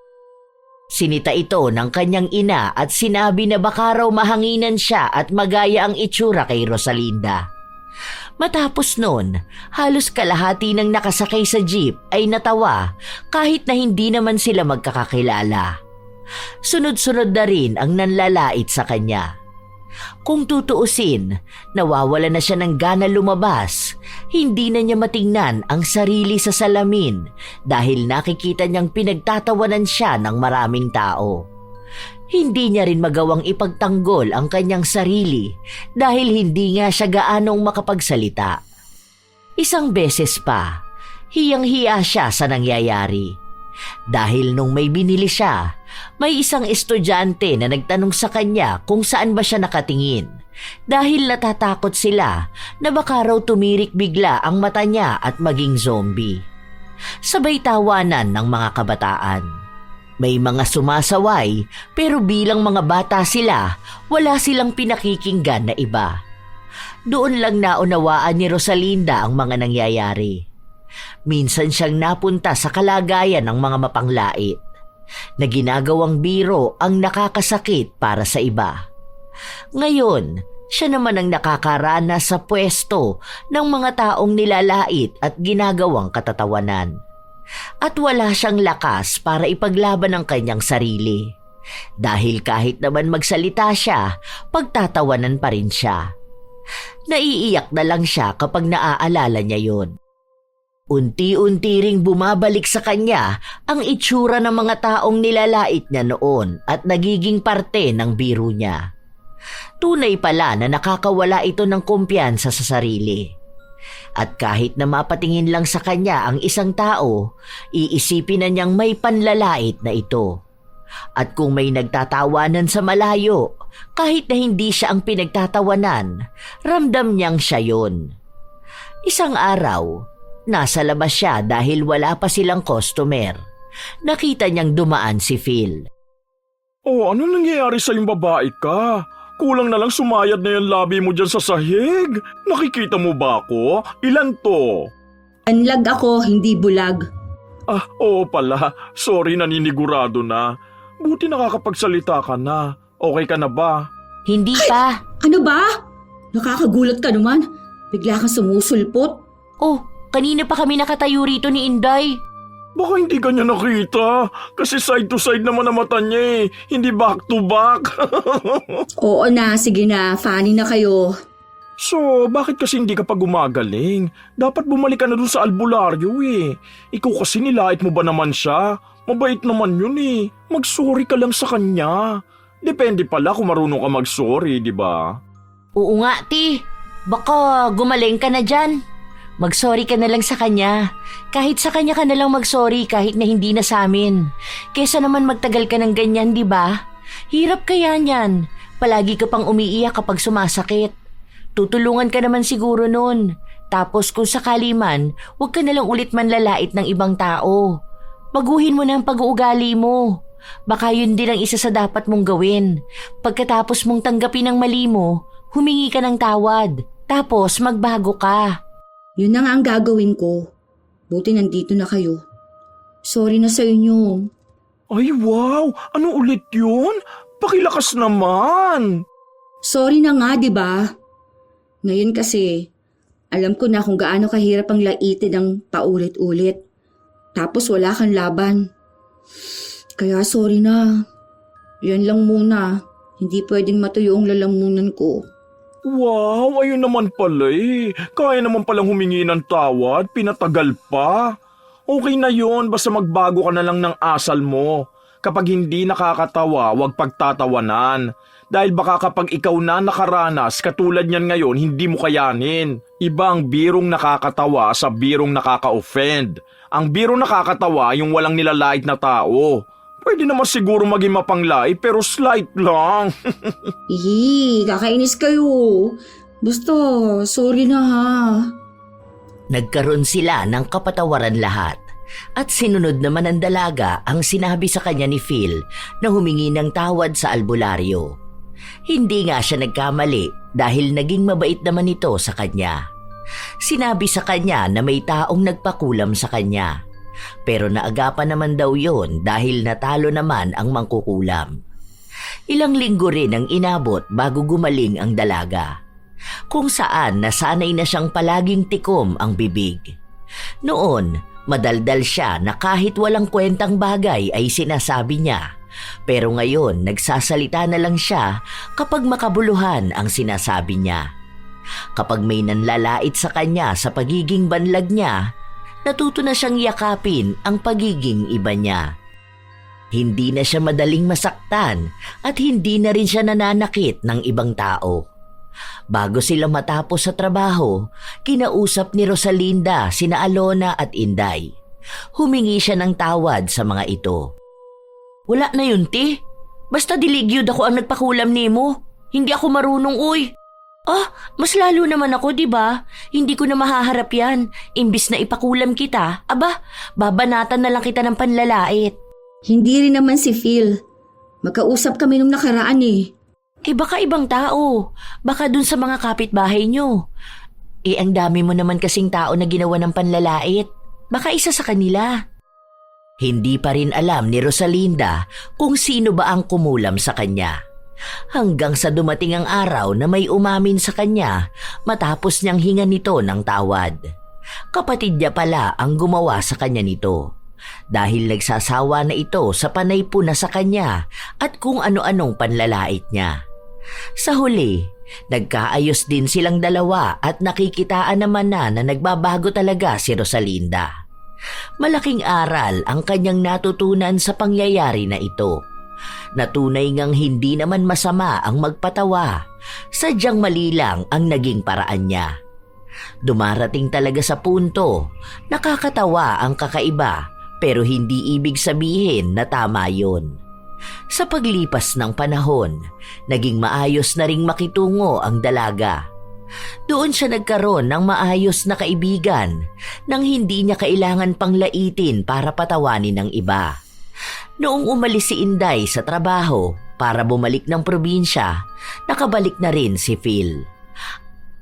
Sinita ito ng kanyang ina at sinabi na baka raw mahanginan siya at magaya ang itsura kay Rosalinda. Matapos nun, halos kalahati ng nakasakay sa jeep ay natawa kahit na hindi naman sila magkakakilala. Sunod-sunod na rin ang nanlalait sa kanya. Kung tutuusin, nawawala na siya ng gana lumabas. Hindi na niya matingnan ang sarili sa salamin dahil nakikita niyang pinagtatawanan siya ng maraming tao. Hindi niya rin magawang ipagtanggol ang kanyang sarili dahil hindi nga siya gaanong makapagsalita. Isang beses pa, hiyang-hiya siya sa nangyayari. Dahil nung may binili siya, may isang estudyante na nagtanong sa kanya kung saan ba siya nakatingin dahil natatakot sila na baka raw tumirik bigla ang mata niya at maging zombie. Sabay tawanan ng mga kabataan. May mga sumasaway pero bilang mga bata sila, wala silang pinakikinggan na iba. Doon lang naunawaan ni Rosalinda ang mga nangyayari. Minsan siyang napunta sa kalagayan ng mga mapanglait na ginagawang biro ang nakakasakit para sa iba. Ngayon, siya naman ang nakakaranas sa pwesto ng mga taong nilalait at ginagawang katatawanan. At wala siyang lakas para ipaglaban ang kanyang sarili. Dahil kahit naman magsalita siya, pagtatawanan pa rin siya. Naiiyak na lang siya kapag naaalala niya yon. Unti-unti ring bumabalik sa kanya ang itsura ng mga taong nilalait niya noon at nagiging parte ng biro niya. Tunay pala na nakakawala ito ng kumpiyansa sa sarili. At kahit na mapatingin lang sa kanya ang isang tao, iisipin na niyang may panlalait na ito. At kung may nagtatawanan sa malayo, kahit na hindi siya ang pinagtatawanan, ramdam niyang siya yon. Isang araw, nasa labas siya dahil wala pa silang customer. Nakita niyang dumaan si Phil. Oh, ano nangyayari sa yung babae ka? Kulang na lang sumayad na yung labi mo dyan sa sahig. Nakikita mo ba ako? Ilan to? Anlag ako, hindi bulag. Ah, oo pala. Sorry, naninigurado na. Buti nakakapagsalita ka na. Okay ka na ba? Hindi pa. Ano ba? Nakakagulat ka naman. Bigla kang sumusulpot. Oh, kanina pa kami nakatayo rito ni Inday. Baka hindi ka niya nakita. Kasi side to side naman ang mata niya eh. Hindi back to back. Oo na, sige na. Funny na kayo. So, bakit kasi hindi ka pa gumagaling? Dapat bumalik ka na dun sa albularyo eh. Ikaw kasi nilait mo ba naman siya? Mabait naman yun eh. Mag-sorry ka lang sa kanya. Depende pala kung marunong ka mag-sorry, di ba? Oo nga, ti. Baka gumaling ka na dyan. Mag-sorry ka na lang sa kanya. Kahit sa kanya ka na lang mag-sorry kahit na hindi na sa amin. Kesa naman magtagal ka ng ganyan, di ba? Hirap kaya niyan. Palagi ka pang umiiyak kapag sumasakit. Tutulungan ka naman siguro nun. Tapos kung sakali man, huwag ka na lang ulit manlalait ng ibang tao. Baguhin mo na ang pag-uugali mo. Baka yun din ang isa sa dapat mong gawin. Pagkatapos mong tanggapin ang mali mo, humingi ka ng tawad. Tapos magbago ka. Yun na nga ang gagawin ko. Buti nandito na kayo. Sorry na sa inyo. Ay wow! Ano ulit yun? Pakilakas naman! Sorry na nga, di ba? Ngayon kasi, alam ko na kung gaano kahirap ang laitin ng paulit-ulit. Tapos wala kang laban. Kaya sorry na. Yan lang muna. Hindi pwedeng matuyo ang lalamunan ko. Wow, ayun naman pala eh. Kaya naman palang humingi ng tawad, pinatagal pa. Okay na yon, basta magbago ka na lang ng asal mo. Kapag hindi nakakatawa, huwag pagtatawanan. Dahil baka kapag ikaw na nakaranas, katulad niyan ngayon, hindi mo kayanin. Iba ang birong nakakatawa sa birong nakaka-offend. Ang birong nakakatawa yung walang nilalait na tao. Pwede naman siguro maging mapanglait pero slight lang. Kakainis kayo. Basta, sorry na ha. Nagkaroon sila ng kapatawaran lahat. At sinunod naman ng dalaga ang sinabi sa kanya ni Phil na humingi ng tawad sa albularyo. Hindi nga siya nagkamali dahil naging mabait naman ito sa kanya. Sinabi sa kanya na may taong nagpakulam sa kanya. Pero naagapan naman daw yon dahil natalo naman ang mangkukulam. Ilang linggo rin ang inabot bago gumaling ang dalaga. Kung saan nasanay na siyang palaging tikom ang bibig. Noon, madaldal siya na kahit walang kwentang bagay ay sinasabi niya. Pero ngayon, nagsasalita na lang siya kapag makabuluhan ang sinasabi niya. Kapag may nanlalait sa kanya sa pagiging banlag niya, natuto na siyang yakapin ang pagiging iba niya. Hindi na siya madaling masaktan at hindi na rin siya nananakit ng ibang tao. Bago sila matapos sa trabaho, kinausap ni Rosalinda sina Alona at Inday. Humingi siya ng tawad sa mga ito. Wala na yun, ti. Basta diligyod ako ang nagpakulam nimo. Hindi ako marunong, uy. Mas lalo naman ako, di ba? Hindi ko na mahaharap yan. Imbis na ipakulam kita, babanatan na lang kita ng panlalait. Hindi rin naman si Phil. Magkausap kami nung nakaraan eh. Baka ibang tao. Baka dun sa mga kapitbahay nyo. Ang dami mo naman kasing tao na ginawa ng panlalait. Baka isa sa kanila. Hindi pa rin alam ni Rosalinda kung sino ba ang kumulam sa kanya. Hanggang sa dumating ang araw na may umamin sa kanya matapos niyang hingan nito ng tawad. Kapatid niya pala ang gumawa sa kanya nito. Dahil nagsasawa na ito sa panay po na sa kanya at kung ano-anong panlalait niya. Sa huli, nagkaayos din silang dalawa at nakikitaan naman na nagbabago talaga si Rosalinda. Malaking aral ang kanyang natutunan sa pangyayari na ito. Natunay ngang hindi naman masama ang magpatawa, sadyang mali lang ang naging paraan niya. Dumarating talaga sa punto, nakakatawa ang kakaiba pero hindi ibig sabihin na tama yun. Sa paglipas ng panahon, naging maayos na ring makitungo ang dalaga. Doon siya nagkaroon ng maayos na kaibigan nang hindi niya kailangan pang laitin para patawanin ng iba. Noong umalis si Inday sa trabaho para bumalik ng probinsya, nakabalik na rin si Phil.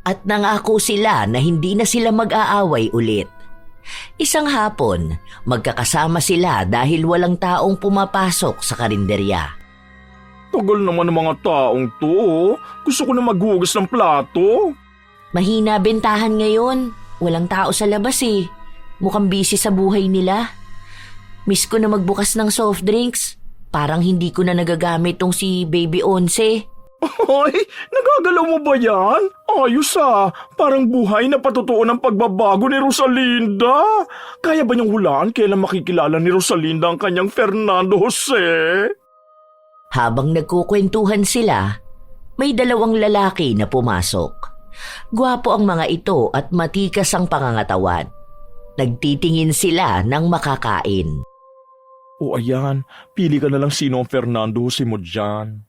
At nangako sila na hindi na sila mag-aaway ulit. Isang hapon, magkakasama sila dahil walang taong pumapasok sa karinderya. Tagal naman ng mga taong to. Gusto ko na maghugas ng plato. Mahina bentahan ngayon. Walang tao sa labas eh. Mukhang busy sa buhay nila. Miss ko na magbukas ng soft drinks. Parang hindi ko na nagagamit tong si Baby Once. Ay, nagagalaw mo ba yan? Ayos parang buhay na patutuo ng pagbabago ni Rosalinda. Kaya ba niyang hulaan kailan makikilala ni Rosalinda ang kanyang Fernando Jose? Habang nagkukwentuhan sila, may dalawang lalaki na pumasok. Gwapo ang mga ito at matikas ang pangangatawan. Nagtitingin sila ng makakain. O ayan, pili ka na lang sino ang Fernando Jose mo dyan.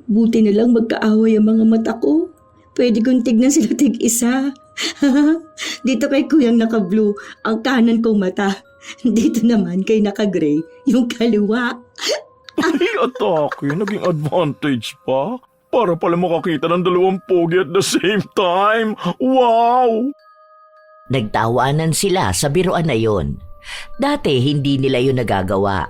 Buti na lang magkaaway ang mga mata ko. Pwede kong tignan sila tig-isa. Dito kay kuyang naka-blue, ang kanan kong mata. Dito naman kay naka-gray, yung kaliwa. Ay, atake, naging advantage pa. Para pala makakita ng dalawang pogi at the same time. Wow! Nagtawanan sila sa biruan na yon. Dati hindi nila yun nagagawa.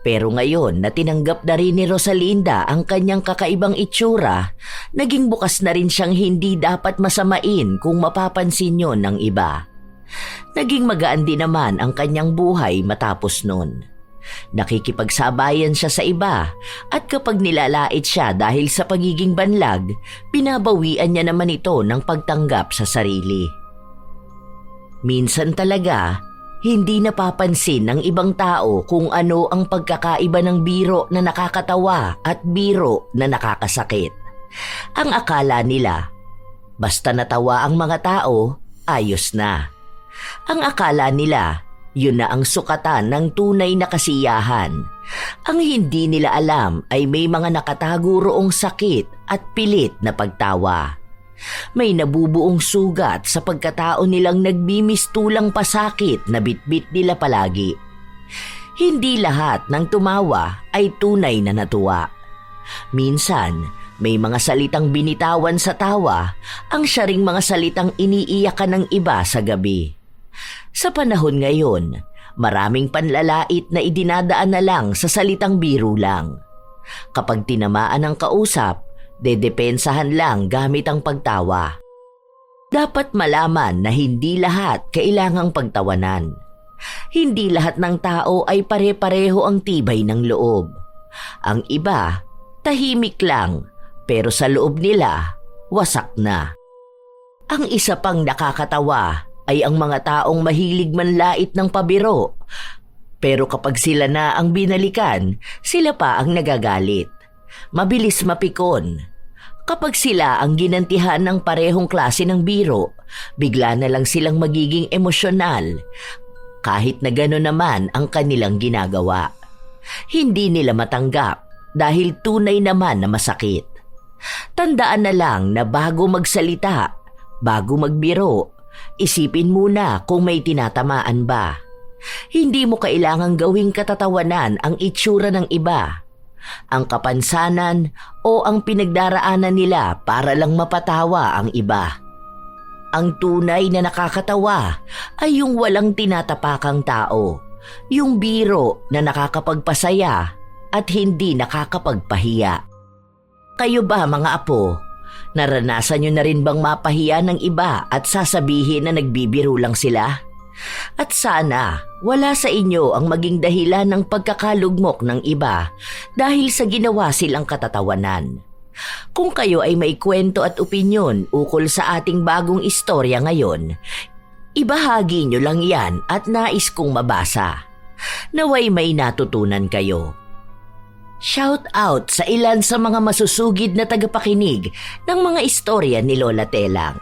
Pero ngayon na tinanggap na rin ni Rosalinda ang kanyang kakaibang itsura, naging bukas na rin siyang hindi dapat masamain kung mapapansin yon ng iba. Naging magaan din naman ang kanyang buhay matapos nun. Nakikipagsabayan siya sa iba at kapag nilalait siya dahil sa pagiging banlag, pinabawian niya naman ito ng pagtanggap sa sarili. Minsan talaga, hindi napapansin ng ibang tao kung ano ang pagkakaiba ng biro na nakakatawa at biro na nakakasakit. Ang akala nila, basta natawa ang mga tao, ayos na. Ang akala nila, yun na ang sukatan ng tunay na kasiyahan. Ang hindi nila alam ay may mga nakatago roong sakit at pilit na pagtawa. May nabubuong sugat sa pagkatao nilang nagbimistulang pasakit na bitbit nila palagi. Hindi lahat ng tumawa ay tunay na natuwa. Minsan, may mga salitang binitawan sa tawa ang siya ring mga salitang iniiyakan ng iba sa gabi. Sa panahon ngayon, maraming panlalait na idinadaan na lang sa salitang biro lang. Kapag tinamaan ang kausap, dedepensahan lang gamit ang pagtawa. Dapat malaman na hindi lahat kailangang pagtawanan. Hindi lahat ng tao ay pare-pareho ang tibay ng loob. Ang iba, tahimik lang, pero sa loob nila, wasak na. Ang isa pang nakakatawa ay ang mga taong mahilig manlait ng pabiro. Pero kapag sila na ang binalikan, sila pa ang nagagalit. Mabilis mapikon. Kapag sila ang ginantihan ng parehong klase ng biro, bigla na lang silang magiging emosyonal kahit na gano'n naman ang kanilang ginagawa. Hindi nila matanggap dahil tunay naman na masakit. Tandaan na lang na bago magsalita, bago magbiro, isipin muna kung may tinatamaan ba. Hindi mo kailangang gawing katatawanan ang itsura ng iba, ang kapansanan o ang pinagdaraanan nila para lang mapatawa ang iba. Ang tunay na nakakatawa ay yung walang tinatapakang tao, yung biro na nakakapagpasaya at hindi nakakapagpahiya. Kayo ba mga apo, naranasan nyo na rin bang mapahiya ng iba at sasabihin na nagbibiro lang sila? At sana wala sa inyo ang maging dahilan ng pagkakalugmok ng iba dahil sa ginawa silang katatawanan. Kung kayo ay may kwento at opinyon ukol sa ating bagong istorya ngayon, ibahagi nyo lang yan at nais kong mabasa. Naway may natutunan kayo. Shout out sa ilan sa mga masusugid na tagapakinig ng mga istorya ni Lola Telang.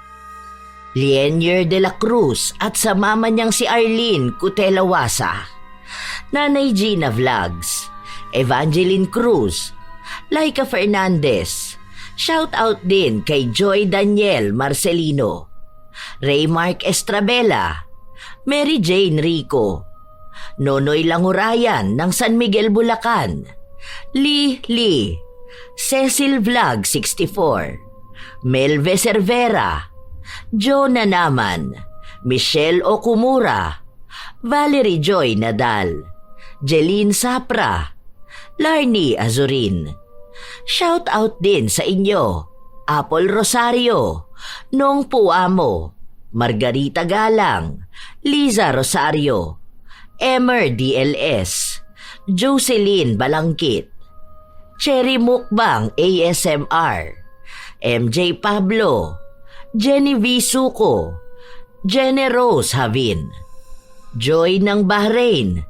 Lienier de la Cruz at sa mama niyang si Arlene Cutelawasa, Nanay Gina Vlogs, Evangeline Cruz, Laika Fernandez. Shout out din kay Joy Daniel Marcelino, Raymark Estrabela, Mary Jane Rico, Nonoy Langurayan ng San Miguel, Bulacan, Lee, Cecil Vlog 64, Melve Cervera, Jonah Naman, Michelle Okumura, Valerie Joy Nadal, Jeline Sapra, Larnie Azurin. Shout out din sa inyo, Apple Rosario, Nong Puamo, Margarita Galang, Liza Rosario, Emer DLS, Jocelyn Balangkit, Cherry Mukbang ASMR, MJ Pablo, Jenny V. Suko, Jenny Rose Havin, Joy ng Bahrain,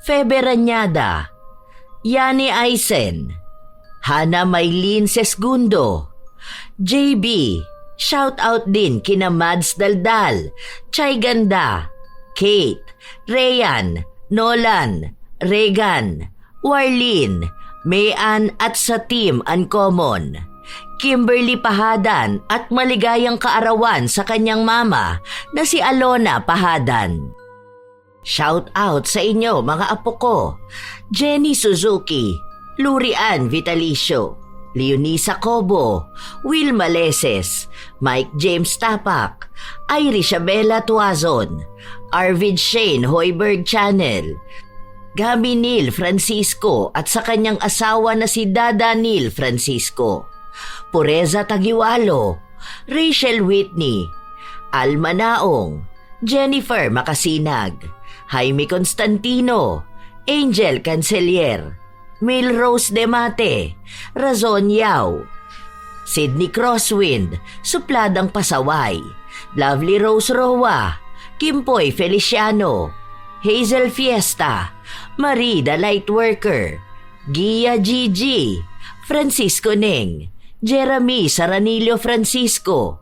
Febe Ranyada, Yani Aisen, Hana Maylin Sesgundo, JB, shout out din kina Mads Daldal, Chay Ganda, Kate, Rayan, Nolan, Regan, Warlene, Mayan at sa Team Uncommon, Kimberly Pahadan at maligayang kaarawan sa kanyang mama na si Alona Pahadan. Shout out sa inyo mga apo ko, Jenny Suzuki, Lurian Vitalicio, Leonisa Cobo, Will Maleses, Mike James Tapak, Irish Abela Tuazon, Arvid Shane Hoiberg Channel, Gabi Neil Francisco at sa kanyang asawa na si Dada Neil Francisco, Pureza Tagiwalo, Rachel Whitney, Alma Naong, Jennifer Makasinag, Jaime Constantino, Angel Cancelier, Milrose Demate, Razon Yao, Sydney Crosswind, Supladang Pasaway, Lovely Rose Roa, Kimpoy Feliciano, Hazel Fiesta, Marie the Lightworker, Gia Gigi, Francisco Neng, Jeremy Saranillo Francisco,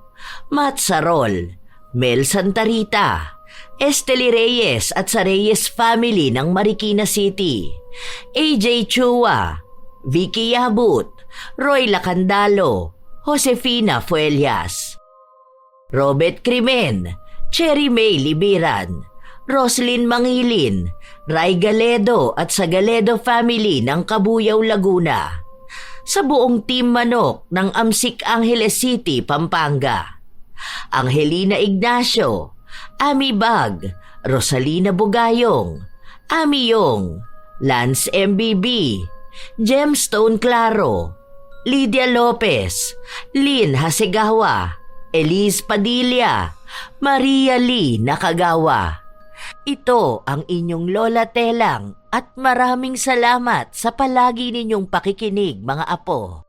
Matt Sarol, Mel Santarita, Esteli Reyes at sa Reyes family ng Marikina City, AJ Chua, Vicky Yabut, Roy Lacandalo, Josefina Fuelias, Robert Crimen, Cherry May Libiran, Roslyn Mangilin, Ray Galedo at sa Galedo family ng Kabuyaw, Laguna, sa buong Team Manok ng Amsik Angeles City, Pampanga, Angelina Ignacio, Ami Bag, Rosalina Bugayong, Ami Yong, Lance MBB, Gemstone Claro, Lydia Lopez, Lynn Hasegawa, Elise Padilla, Maria Lee Nakagawa. Ito ang inyong Lola Telang at maraming salamat sa palagi ninyong pakikinig mga apo.